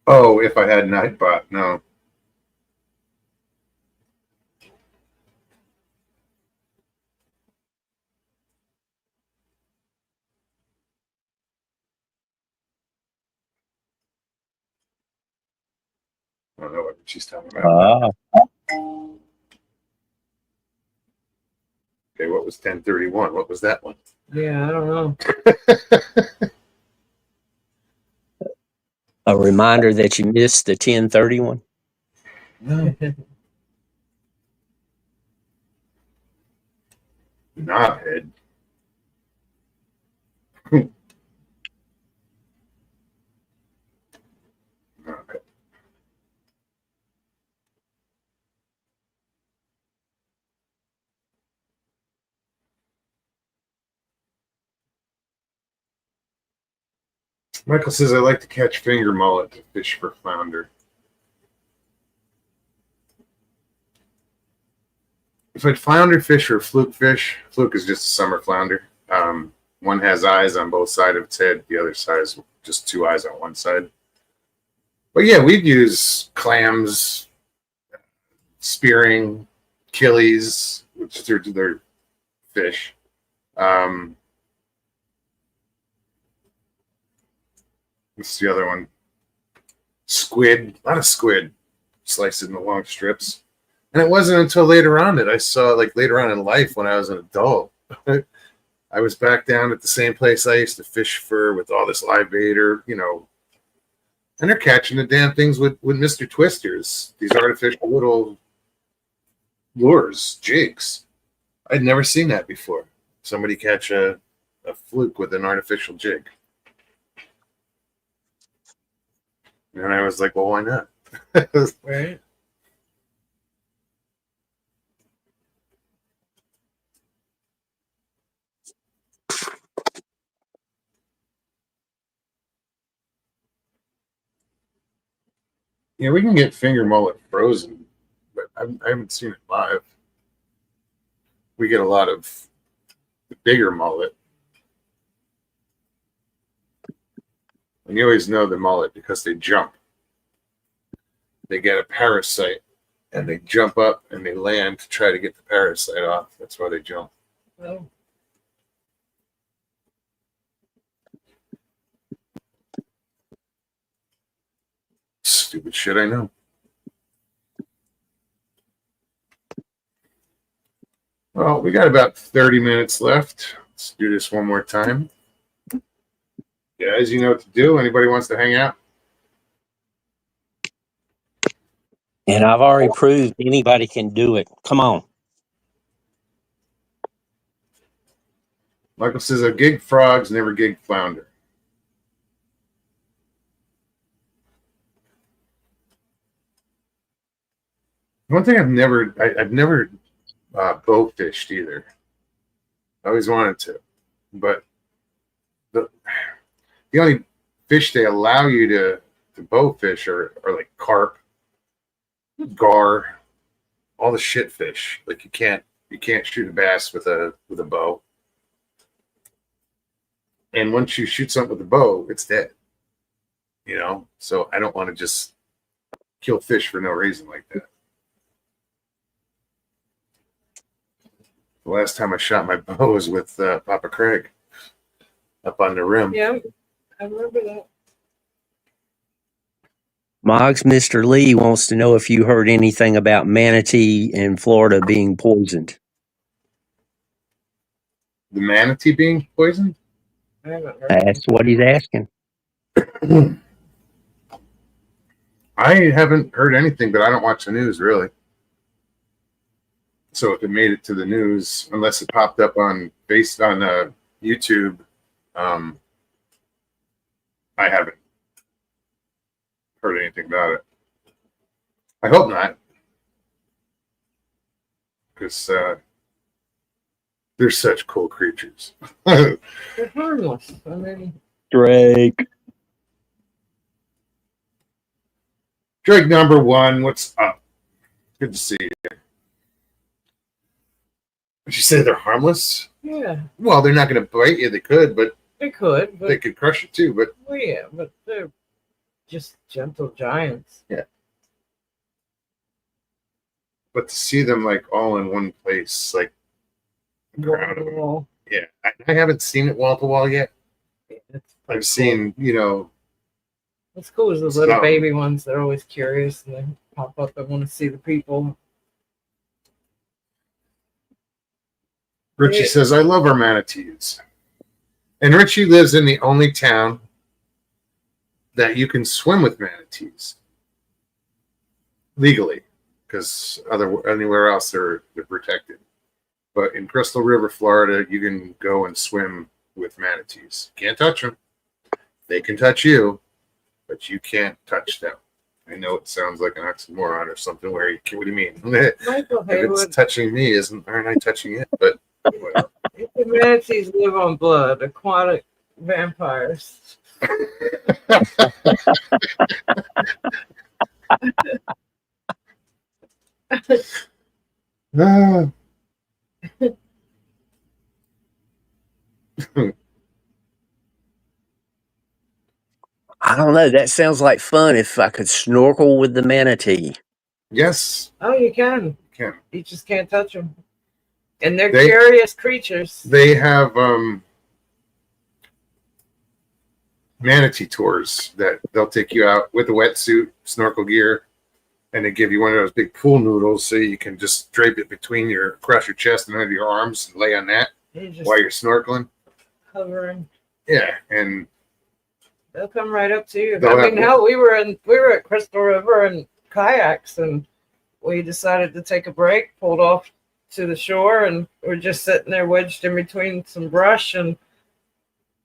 Speaker 1: Oh, if I had Nightbot, no. I don't know what she's talking about. Okay, what was 1031? What was that one?
Speaker 2: Yeah, I don't know.
Speaker 3: A reminder that you missed the 1031.
Speaker 1: No. knobhead. Okay. Michael says I like to catch finger mullet to fish for flounder. If I'd flounder fish or fluke fish, fluke is just a summer flounder. One has eyes on both sides of its head. The other side is just two eyes on one side. But yeah, we'd use clams, spearing, killies, which are their fish. What's the other one? Squid. A lot of squid. Sliced it into long strips. And it wasn't until later on that I saw, like later on in life when I was an adult, I was back down at the same place I used to fish for with all this live bait, or, you know, and they're catching the damn things with Mr. Twisters, these artificial little lures, jigs. I'd never seen that before. Somebody catch a fluke with an artificial jig. And I was like, well, why not?
Speaker 2: Right.
Speaker 1: Yeah, we can get finger mullet frozen, but I haven't seen it live. We get a lot of the bigger mullet. And you always know the mullet because they jump. They get a parasite and they jump up and they land to try to get the parasite off. That's why they jump.
Speaker 2: Well,
Speaker 1: Stupid shit, I know. Well, we got about 30 minutes left. Let's do this one more time. Guys, you know what to do. Anybody wants to hang out?
Speaker 3: And I've already proved anybody can do it. Come on.
Speaker 1: Michael says, I gig frogs, never gig flounder. One thing I've never bow fished either. I always wanted to, but the only fish they allow you to bow fish are like carp, gar, all the shit fish. Like you can't shoot a bass with a bow. And once you shoot something with a bow, it's dead. You know, so I don't want to just kill fish for no reason like that. The last time I shot my bow was with Papa Craig up on the rim.
Speaker 2: yeah, I remember that.
Speaker 3: Moggs, Mr. Lee wants to know if you heard anything about manatee in Florida being poisoned.
Speaker 1: The manatee being poisoned?
Speaker 2: I haven't heard.
Speaker 3: That's what he's asking.
Speaker 1: I haven't heard anything, but I don't watch the news really. So if it made it to the news, unless it popped up based on YouTube, I haven't heard anything about it. I hope not, because they're such cool creatures.
Speaker 2: They're harmless. I mean,
Speaker 3: Drake.
Speaker 1: Drake number one, what's up? Good to see you. Did you say they're harmless?
Speaker 2: yeah,
Speaker 1: Well, they're not going to bite you. They could, but
Speaker 2: they could, but
Speaker 1: they could crush you too. But
Speaker 2: well, yeah, but they're just gentle giants.
Speaker 1: to see them like all in one place, like a crowd of them.
Speaker 2: Wall.
Speaker 1: Yeah, I haven't seen it wall to wall yet.
Speaker 2: It's pretty
Speaker 1: I've seen,
Speaker 2: What's cool is those little
Speaker 1: Some.
Speaker 2: baby ones. They're always curious and they pop up and want to see the people.
Speaker 1: Richie
Speaker 2: Yeah.
Speaker 1: says, I love our manatees. And Richie lives in the only town that you can swim with manatees legally, because anywhere else they're protected. But in Crystal River, Florida, you can go and swim with manatees. Can't touch them. They can touch you, but you can't touch them. I know it sounds like an oxymoron or something where you what do you mean?
Speaker 2: Michael
Speaker 1: If
Speaker 2: Haywood.
Speaker 1: it's touching me, aren't I touching it? But whatever.
Speaker 2: The manatees live on blood, aquatic vampires.
Speaker 1: Ah.
Speaker 3: I don't know. That sounds like fun if I could snorkel with the manatee.
Speaker 1: Yes,
Speaker 2: Oh, you can.
Speaker 1: you can.
Speaker 2: You just can't touch them. And they're
Speaker 1: They-
Speaker 2: curious creatures.
Speaker 1: They have manatee tours that they'll take you out with a wetsuit, snorkel gear, and they give you one of those big pool noodles so you can just drape it across your chest and under your arms and lay on that
Speaker 2: You just
Speaker 1: while you're snorkeling.
Speaker 2: hovering.
Speaker 1: Yeah, and
Speaker 2: They'll come right up to you.
Speaker 1: They'll
Speaker 2: I mean,
Speaker 1: have-
Speaker 2: hell, we were at Crystal River in kayaks, and we decided to take a break. Pulled off to the shore, and we're just sitting there wedged in between some brush, and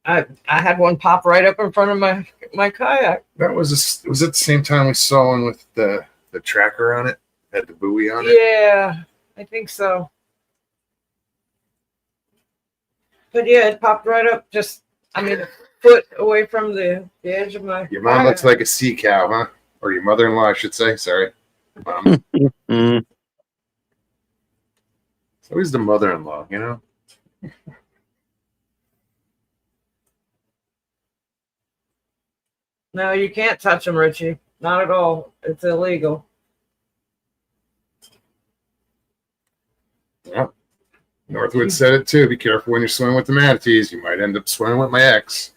Speaker 2: I had one pop right up in front of my kayak.
Speaker 1: that was was it the same time we saw one with the tracker on it, had the buoy on it.
Speaker 2: Yeah, I think so. But yeah, it popped right up. Just, I mean, a foot away from the edge of my.
Speaker 1: Your mom looks like a sea cow, huh? Or your mother-in-law, I should say. Sorry, mom.
Speaker 3: Mm.
Speaker 1: It's always the mother-in-law, you know.
Speaker 2: No, you can't touch them, Richie. Not at all. It's illegal.
Speaker 1: Yeah. Northwood said it too. Be careful when you're swimming with the manatees. You might end up swimming with my ex.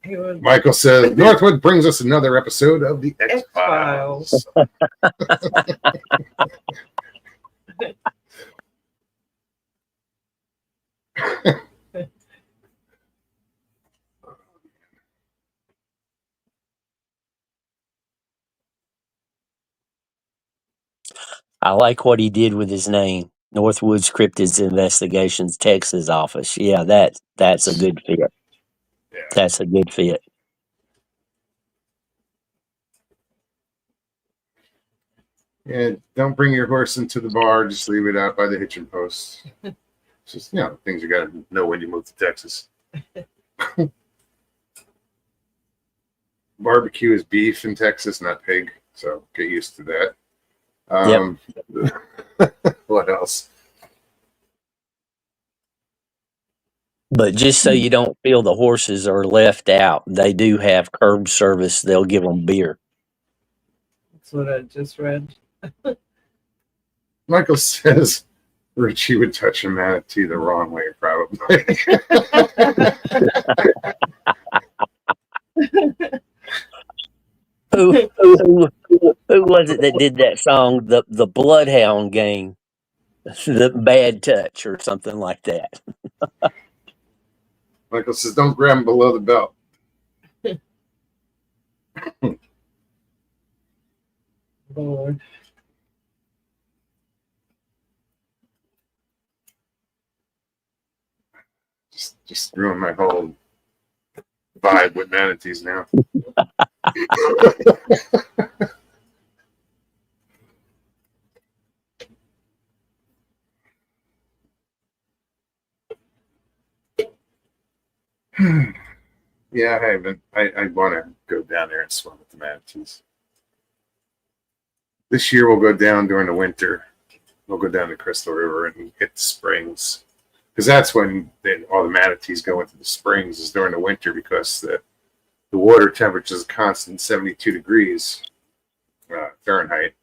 Speaker 2: He was
Speaker 1: Michael says Northwood brings us another episode of the X Files.
Speaker 3: I like what he did with his name. Northwoods Cryptids Investigations Texas office. Yeah, that's a good fit.
Speaker 1: Yeah.
Speaker 3: That's a good fit.
Speaker 1: Yeah, don't bring your horse into the bar. Just leave it out by the hitching post. It's just, things you got to know when you move to Texas. Barbecue is beef in Texas, not pig. So get used to that. What else?
Speaker 3: But just so you don't feel the horses are left out, they do have curb service. They'll give them beer.
Speaker 2: That's what I just read.
Speaker 1: Michael says Richie would touch a manatee the wrong way, probably.
Speaker 3: Who was it that did that song, the Bloodhound Gang, the Bad Touch, or something like that?
Speaker 1: Michael says, don't grab him below the belt.
Speaker 2: Lord.
Speaker 1: Just ruined my whole vibe with manatees now. Yeah, I haven't. I want to go down there and swim with the manatees. This year we'll go down during the winter. We'll go down to Crystal River and hit the springs, because that's when all the manatees go into the springs, is during the winter, because the water temperature is a constant 72 degrees Fahrenheit.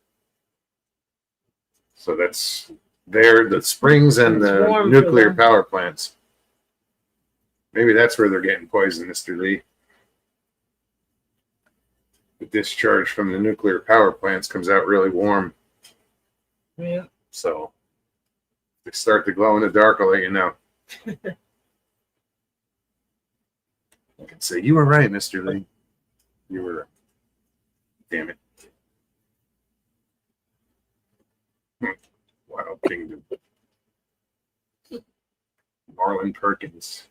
Speaker 1: So that's there, the springs and
Speaker 2: It's
Speaker 1: the
Speaker 2: warm for
Speaker 1: nuclear
Speaker 2: them.
Speaker 1: power plants. Maybe that's where they're getting poisoned, Mr. Lee. The discharge from the nuclear power plants comes out really warm.
Speaker 2: Yeah.
Speaker 1: So if they start to glow in the dark, I'll let you know. I can say, you were right, Mr. Lee. You were right. Damn it. Wild Kingdom. Marlin Perkins.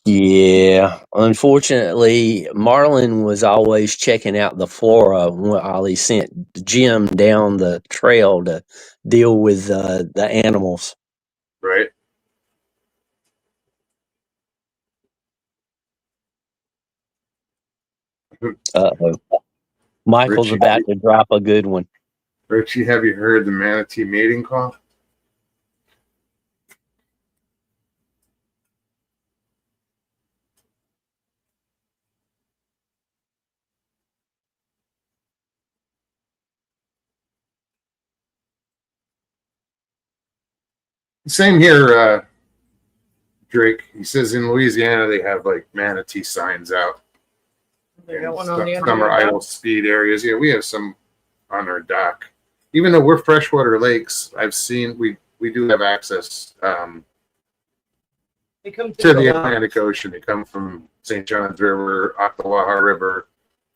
Speaker 3: Yeah, unfortunately, Marlin was always checking out the flora while he sent Jim down the trail to deal with the animals.
Speaker 1: Right?
Speaker 3: Uh-oh. Michael's
Speaker 1: Richie,
Speaker 3: about to drop a good one.
Speaker 1: Richie, have you heard the manatee mating call? Same here, Drake. He says in Louisiana they have like manatee signs out.
Speaker 2: They got one on the end
Speaker 1: Some
Speaker 2: of
Speaker 1: are
Speaker 2: the
Speaker 1: idle speed areas. Yeah, we have some on our dock. Even though we're freshwater lakes, I've seen we do have access
Speaker 2: They come
Speaker 1: to
Speaker 2: through
Speaker 1: the
Speaker 2: the lot.
Speaker 1: Atlantic Ocean. They come from St. John's River, Ocklawaha River,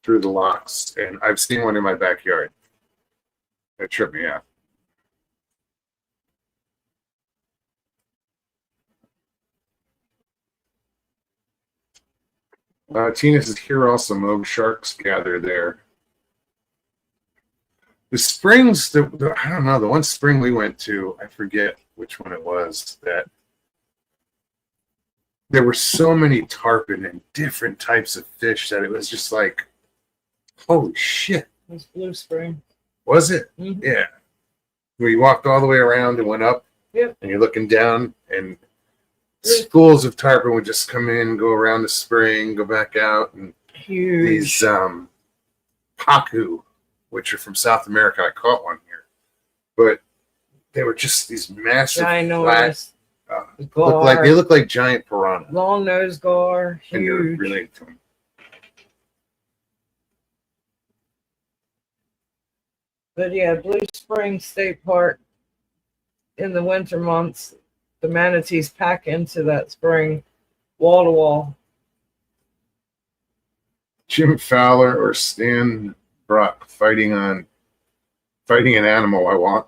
Speaker 1: through the locks, and I've seen one in my backyard. That tripped me out. Tina says here also Moog sharks gather there. The springs, I don't know, the one spring we went to, I forget which one it was, that there were so many tarpon and different types of fish that it was just like, holy shit.
Speaker 2: It's Blue Spring.
Speaker 1: Was it?
Speaker 2: Mhm.
Speaker 1: Yeah. Where you walked all the way around and went up,
Speaker 2: Yep.
Speaker 1: and you're looking down, and
Speaker 2: Yeah.
Speaker 1: schools of tarpon would just come in, go around the spring, go back out, and
Speaker 2: Huge.
Speaker 1: these pacu, which are from South America. I caught one here, but they were just these massive, flat,
Speaker 2: Ginormous.
Speaker 1: they look like giant piranha,
Speaker 2: Long nose gar.
Speaker 1: and they're
Speaker 2: Huge.
Speaker 1: related to them.
Speaker 2: But yeah, Blue Spring State Park in the winter months, the manatees pack into that spring wall to wall.
Speaker 1: Jim Fowler or Stan Brock fighting an animal. I want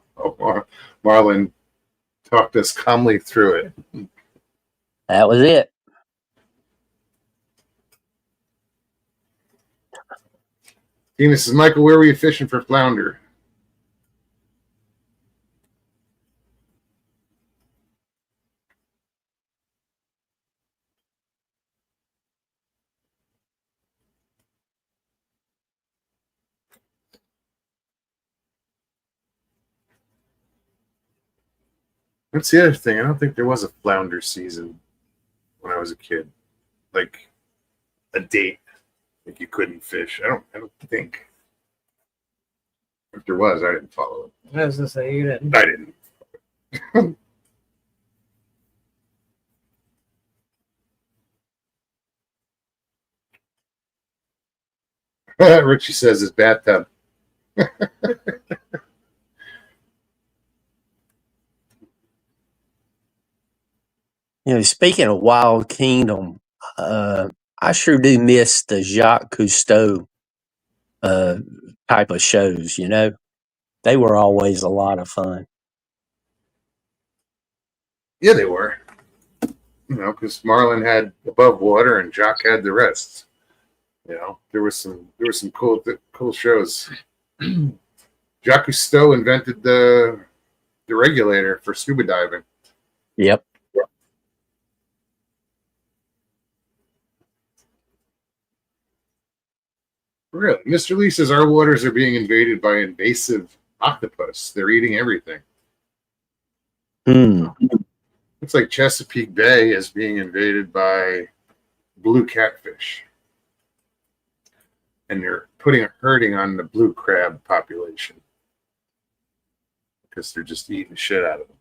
Speaker 1: Marlin talked us calmly through it.
Speaker 3: That was it.
Speaker 1: Tina says, Michael, where were you fishing for flounder? That's the other thing. I don't think there was a flounder season when I was a kid. Like a date. Like you couldn't fish. I don't think. If there was, I didn't follow it.
Speaker 2: I was gonna say you didn't.
Speaker 1: I didn't. Richie says his bathtub.
Speaker 3: You know, speaking of Wild Kingdom, I sure do miss the Jacques Cousteau type of shows. You know, they were always a lot of fun.
Speaker 1: Yeah, they were. You know, because Marlin had above water and Jock had the rest. You know, there were some cool shows. Jacques Cousteau invented the regulator for scuba diving.
Speaker 3: Yep.
Speaker 1: Really, Mr. Lee says our waters are being invaded by invasive octopus. They're eating everything.
Speaker 3: Hmm.
Speaker 1: It's like Chesapeake Bay is being invaded by blue catfish. And they're putting a hurting on the blue crab population because they're just eating the shit out of them.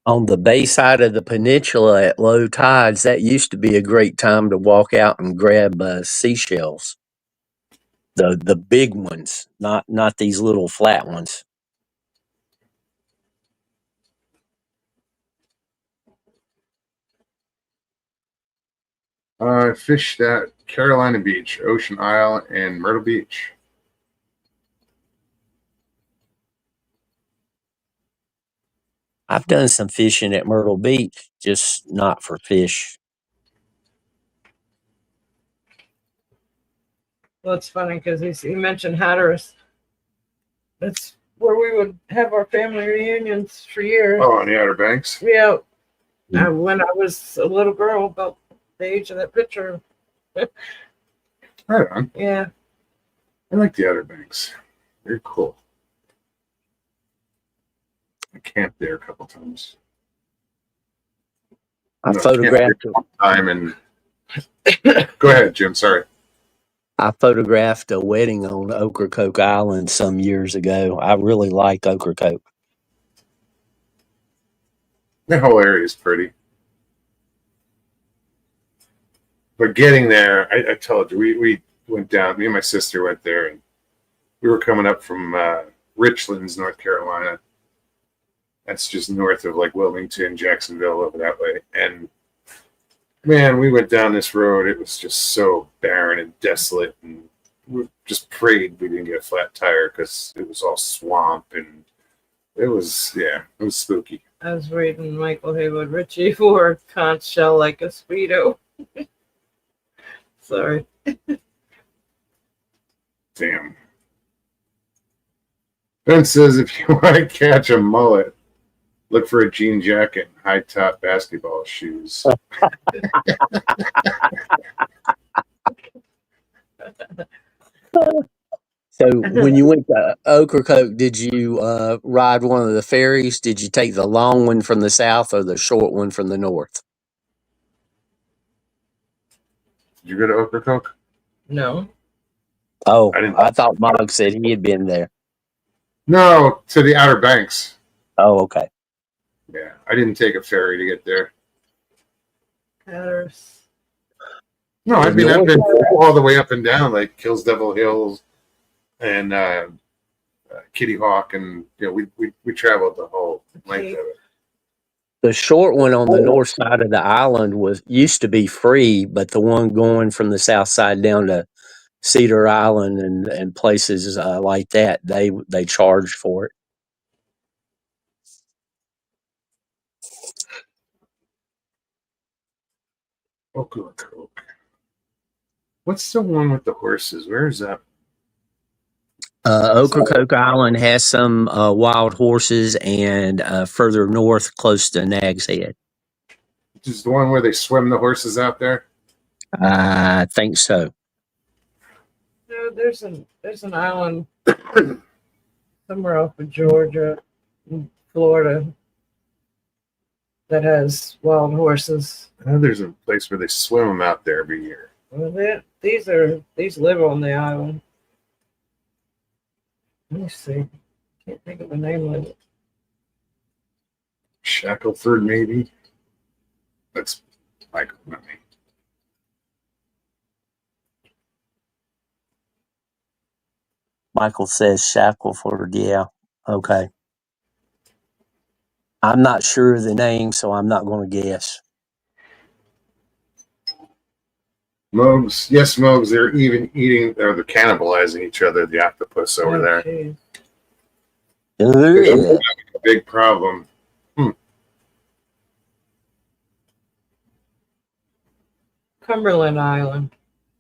Speaker 3: On the bay side of the peninsula at low tides, that used to be a great time to walk out and grab seashells. The big ones, not these little flat ones.
Speaker 1: I fished at Carolina Beach, Ocean Isle, and Myrtle Beach.
Speaker 3: I've done some fishing at Myrtle Beach, just not for fish.
Speaker 2: Well, it's funny because he mentioned Hatteras. That's where we would have our family reunions for years.
Speaker 1: Oh, on the Outer Banks.
Speaker 2: Yeah, when I was a little girl, about the age of that picture.
Speaker 1: Right on.
Speaker 2: Yeah,
Speaker 1: I like the Outer Banks. They're cool. I camped there a couple times.
Speaker 3: I
Speaker 1: No,
Speaker 3: photographed.
Speaker 1: Time and go ahead, Jim. Sorry.
Speaker 3: I photographed a wedding on Ocracoke Island some years ago. I really like Ocracoke.
Speaker 1: The whole area is pretty. But getting there, I told you, we went down, me and my sister went there, and we were coming up from Richlands, North Carolina. That's just north of like Wilmington, Jacksonville, over that way. And man, we went down this road. It was just so barren and desolate. And we just prayed we didn't get a flat tire because it was all swamp. And it was spooky.
Speaker 2: I was reading Michael Haywood Ritchie wore a conch shell like a Speedo. Sorry.
Speaker 1: Damn. Ben says if you want to catch a mullet, look for a jean jacket and high top basketball shoes.
Speaker 3: So when you went to Ocracoke, did you ride one of the ferries? Did you take the long one from the south or the short one from the north?
Speaker 1: Did you go to Ocracoke?
Speaker 2: No.
Speaker 3: Oh,
Speaker 1: I didn't.
Speaker 3: I thought Mog said he had been there.
Speaker 1: No, to the Outer Banks.
Speaker 3: Oh, okay.
Speaker 1: Yeah, I didn't take a ferry to get there.
Speaker 2: Hatteras.
Speaker 1: No, I've been all the way up and down, like Kills-Devil Hills and Kitty Hawk, and we traveled the whole length of it.
Speaker 3: The short one on the north side of the island used to be free, but the one going from the south side down to Cedar Island and places like that, they charged for it.
Speaker 1: Ocracoke. What's the one with the horses? Where is that?
Speaker 3: Ocracoke Island has some wild horses, and further north, close to Nag's Head.
Speaker 1: Is the one where they swim the horses out there?
Speaker 3: I think so.
Speaker 2: No, there's an island somewhere off of Georgia, Florida, that has wild horses.
Speaker 1: There's a place where they swim them out there every year.
Speaker 2: Well, these live on the island. Let me see. Can't think of the name of it.
Speaker 1: Shackleford, maybe. That's Michael, not me.
Speaker 3: Michael says Shackleford. Yeah. Okay. I'm not sure of the name, so I'm not going to guess.
Speaker 1: Mogs, yes, Mogs. They're even eating, or they're cannibalizing each other. The octopus over there.
Speaker 2: Geez.
Speaker 1: A big problem.
Speaker 2: Cumberland Island.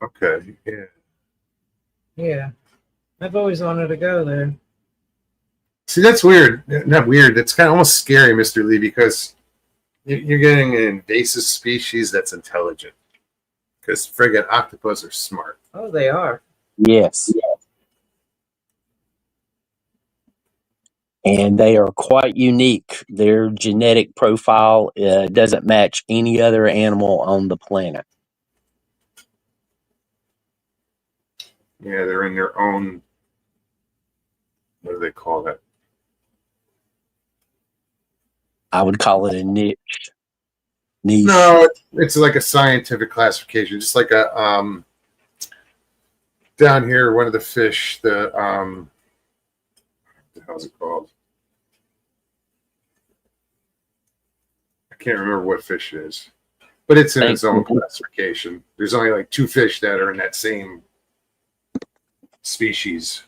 Speaker 1: Okay, yeah.
Speaker 2: Yeah. I've always wanted to go there.
Speaker 1: See, that's weird. Not weird. It's kind of almost scary, Mr. Lee, because you're getting an invasive species that's intelligent. Because friggin' octopus are smart.
Speaker 2: Oh, they are.
Speaker 3: Yes. And they are quite unique. Their genetic profile doesn't match any other animal on the planet.
Speaker 1: Yeah, they're in their own. What do they call that?
Speaker 3: I would call it a niche.
Speaker 1: No, it's like a scientific classification, just like a down here, one of the fish, what the hell's it called? I can't remember what fish it is, but it's in its own classification. There's only like 2 fish that are in that same species.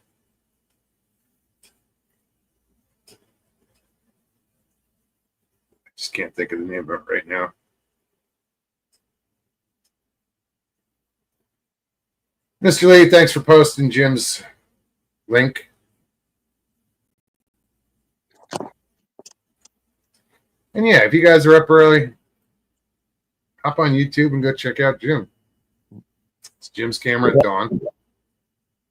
Speaker 1: Just can't think of the name of it right now. Mr. Lee, thanks for posting Jim's link. And yeah, if you guys are up early, hop on YouTube and go check out Jim. It's Jim's camera at dawn.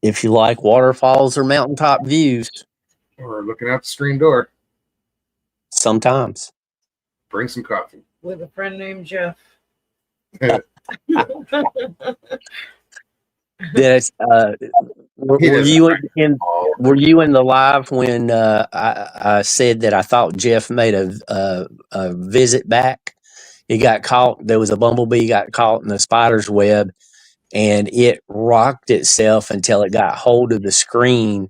Speaker 3: If you like waterfalls or mountaintop views,
Speaker 1: Or looking out the screen door.
Speaker 3: sometimes.
Speaker 1: Bring some coffee.
Speaker 2: With a friend named Jeff.
Speaker 3: That's were
Speaker 1: He doesn't
Speaker 3: you
Speaker 1: like
Speaker 3: in
Speaker 1: all
Speaker 3: were you in the live when I said that I thought Jeff made a visit back? He got caught. There was a bumblebee got caught in the spider's web, and it rocked itself until it got hold of the screen,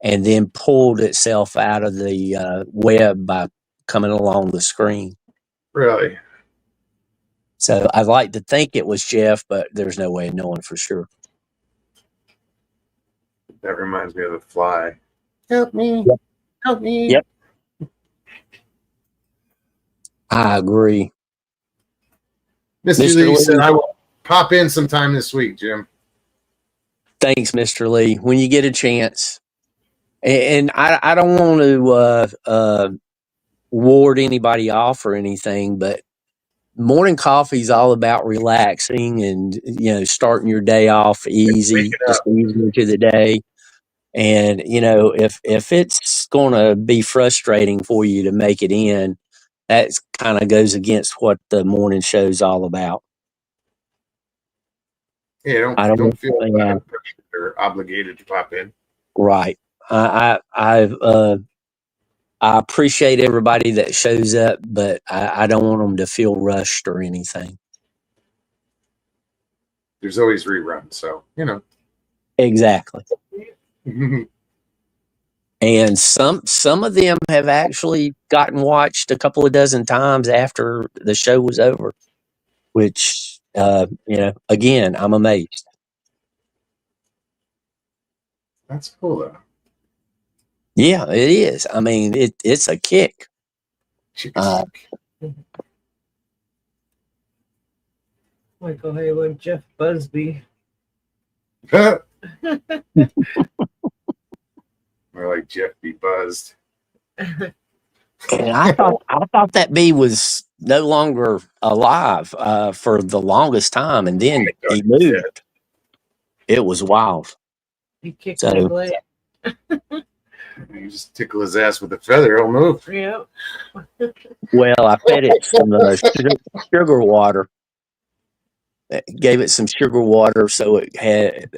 Speaker 3: and then pulled itself out of the web by coming along the screen.
Speaker 1: Really?
Speaker 3: So I'd like to think it was Jeff, but there's no way of knowing for sure.
Speaker 1: That reminds me of The Fly. Help me.
Speaker 3: Yep.
Speaker 1: Help me.
Speaker 3: Yep. I agree.
Speaker 1: Mr.
Speaker 3: Mr.
Speaker 1: Lee
Speaker 3: Lee.
Speaker 1: said I will pop in sometime this week, Jim.
Speaker 3: Thanks, Mr. Lee. When you get a chance, and I don't want to ward anybody off or anything, but morning coffee is all about relaxing and starting your day off easy,
Speaker 1: Wake it
Speaker 3: just
Speaker 1: up.
Speaker 3: easing into the day. And if it's going to be frustrating for you to make it in, that kind of goes against what the morning show's all about.
Speaker 1: Yeah,
Speaker 3: I don't
Speaker 1: don't feel
Speaker 3: yeah.
Speaker 1: pressured or obligated to pop in.
Speaker 3: Right. I appreciate everybody that shows up, but I don't want them to feel rushed or anything.
Speaker 1: There's always reruns, so
Speaker 3: Exactly. And some of them have actually gotten watched a couple of dozen times after the show was over, which again, I'm amazed.
Speaker 1: That's cool though.
Speaker 3: Yeah, it is. I mean, it's a kick.
Speaker 2: Michael Haywood, Jeff Busby.
Speaker 1: More like Jeff be buzzed.
Speaker 3: And I thought that bee was no longer alive for the longest time, and then he moved. It was wild.
Speaker 2: He kicked
Speaker 3: So-
Speaker 2: his leg.
Speaker 1: You just tickle his ass with a feather, he'll move.
Speaker 2: Yeah.
Speaker 3: Well, I fed it some sugar water. Gave it some sugar water so it had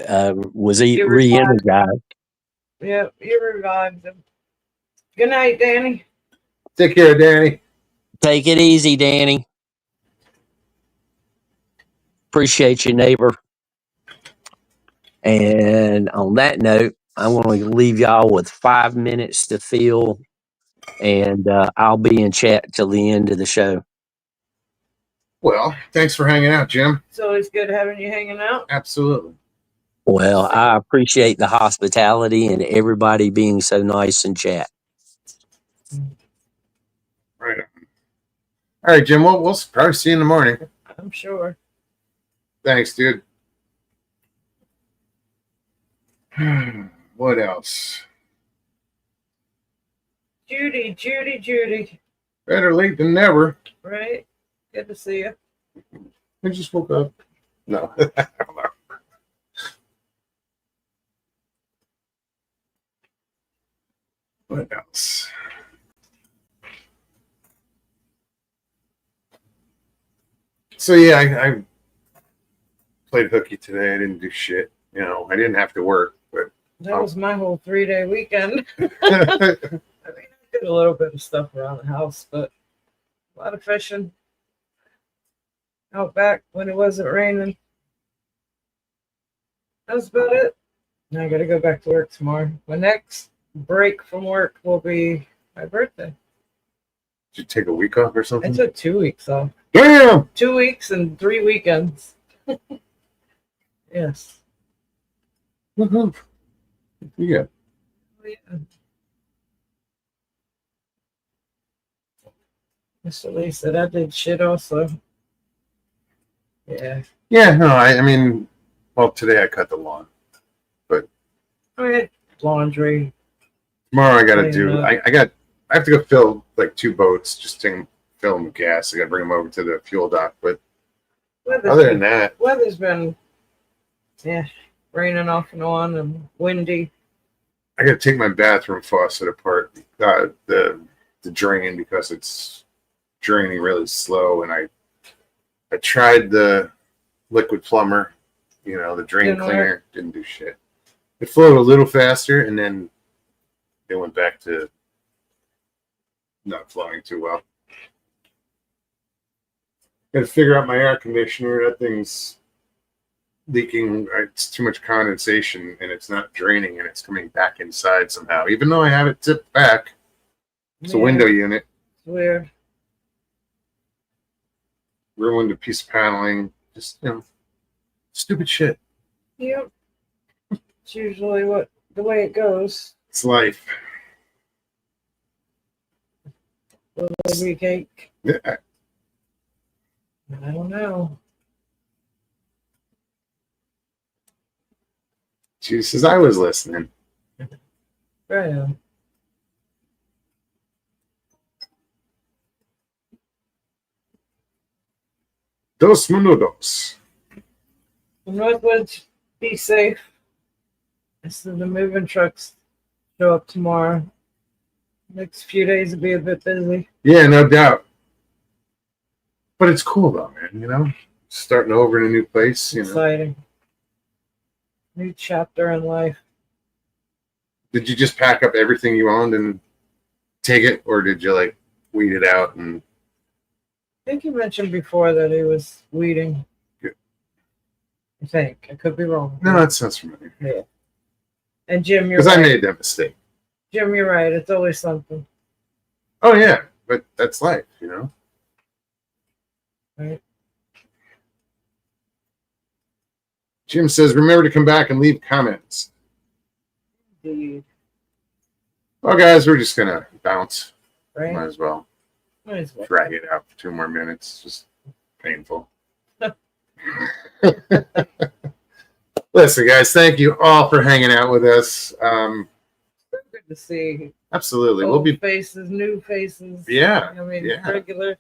Speaker 3: was re-energized.
Speaker 2: Yeah, you revived him. Good night, Danny.
Speaker 1: Take care, Danny.
Speaker 3: Take it easy, Danny. Appreciate you, neighbor. And on that note, I want to leave y'all with 5 minutes to fill, and I'll be in chat till the end of the show.
Speaker 1: Well, thanks for hanging out, Jim.
Speaker 2: It's always good having you hanging out.
Speaker 1: Absolutely.
Speaker 3: Well, I appreciate the hospitality and everybody being so nice in chat.
Speaker 1: Right on. All right, Jim. We'll probably see you in the morning.
Speaker 2: I'm sure.
Speaker 1: Thanks, dude. What else?
Speaker 2: Judy.
Speaker 1: Better late than never.
Speaker 2: Right? Good to see you.
Speaker 1: I just woke up. No. I don't know. What else? So yeah, I played hooky today. I didn't do shit. I didn't have to work, but
Speaker 2: That was my whole 3-day weekend.
Speaker 1: yeah,
Speaker 2: I did a little bit of stuff around the house, but a lot of fishing out back when it wasn't raining. That's about it. Now I gotta go back to work tomorrow. My next break from work will be my birthday.
Speaker 1: did you take a week off or
Speaker 2: I
Speaker 1: something?
Speaker 2: took 2 weeks off.
Speaker 1: Damn.
Speaker 2: 2 weeks and 3 weekends. Yes.
Speaker 1: Woohoo. Yeah.
Speaker 2: Yeah. Mr. Lee said I did shit also. Yeah.
Speaker 1: Yeah, no, I mean, well, today I cut the lawn.
Speaker 2: I had laundry.
Speaker 1: Tomorrow I got to
Speaker 2: Clean
Speaker 1: do.
Speaker 2: up.
Speaker 1: I have to go fill like 2 boats, just to fill them with gas. I got to bring them over to the fuel dock. But other than that,
Speaker 2: Weather's been, raining off and on and windy.
Speaker 1: I got to take my bathroom faucet apart, the drain, because it's draining really slow. And I tried the liquid plumber, the drain
Speaker 2: Didn't
Speaker 1: cleaner,
Speaker 2: work.
Speaker 1: didn't do shit. It flowed a little faster, and then it went back to not flowing too well. Got to figure out my air conditioner. That thing's leaking. It's too much condensation, and it's not draining, and it's coming back inside somehow. Even though I have it tipped back, it's a
Speaker 2: Yeah,
Speaker 1: window unit.
Speaker 2: It's weird.
Speaker 1: Ruined a piece of paneling. Just stupid shit.
Speaker 2: Yep. It's usually the way it goes.
Speaker 1: It's life.
Speaker 2: Little baby cake.
Speaker 1: Yeah.
Speaker 2: I don't know.
Speaker 1: She says I was listening.
Speaker 2: Right.
Speaker 1: Dos minutos.
Speaker 2: Northwoods, be safe. So the moving trucks show up tomorrow. Next few days will be a bit busy.
Speaker 1: Yeah, no doubt. But it's cool though, man. Starting over in a new place.
Speaker 2: Exciting. New chapter in life.
Speaker 1: Did you just pack up everything you owned and take it, or did you weed it out? And
Speaker 2: I think you mentioned before that he was weeding.
Speaker 1: Yeah.
Speaker 2: I think. I could be wrong.
Speaker 1: no, that sounds familiar.
Speaker 2: Yeah. And Jim, you're
Speaker 1: Because I
Speaker 2: right.
Speaker 1: made that mistake.
Speaker 2: Jim, you're right. It's always something.
Speaker 1: Oh yeah, but that's life,
Speaker 2: Right.
Speaker 1: Jim says, remember to come back and leave comments.
Speaker 2: Indeed.
Speaker 1: Well, guys, we're just gonna bounce. Might
Speaker 2: Right?
Speaker 1: as well
Speaker 2: Might as well.
Speaker 1: drag it out for 2 more minutes. Just painful. Listen, guys, thank you all for hanging out with us.
Speaker 2: Good to see.
Speaker 1: Absolutely, we'll
Speaker 2: Old
Speaker 1: be.
Speaker 2: faces, new faces.
Speaker 1: Yeah,
Speaker 2: I mean,
Speaker 1: yeah.
Speaker 2: regular.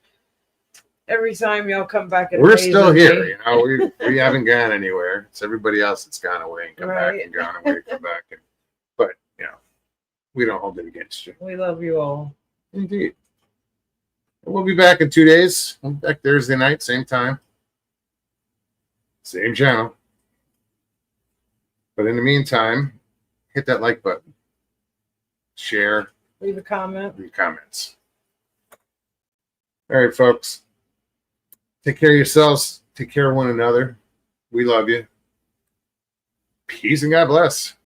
Speaker 2: Every time y'all come back, it
Speaker 1: We're still
Speaker 2: amazes
Speaker 1: here.
Speaker 2: me.
Speaker 1: We haven't gone anywhere. It's everybody else that's gone away and come back
Speaker 2: Right.
Speaker 1: and gone away and come back. But we don't hold it against you.
Speaker 2: We love you all.
Speaker 1: Indeed. We'll be back in 2 days. We'll be back Thursday night, same time, same channel. But in the meantime, hit that like button, share,
Speaker 2: Leave a comment.
Speaker 1: leave comments. All right, folks. Take care of yourselves. Take care of one another. We love you. Peace and God bless.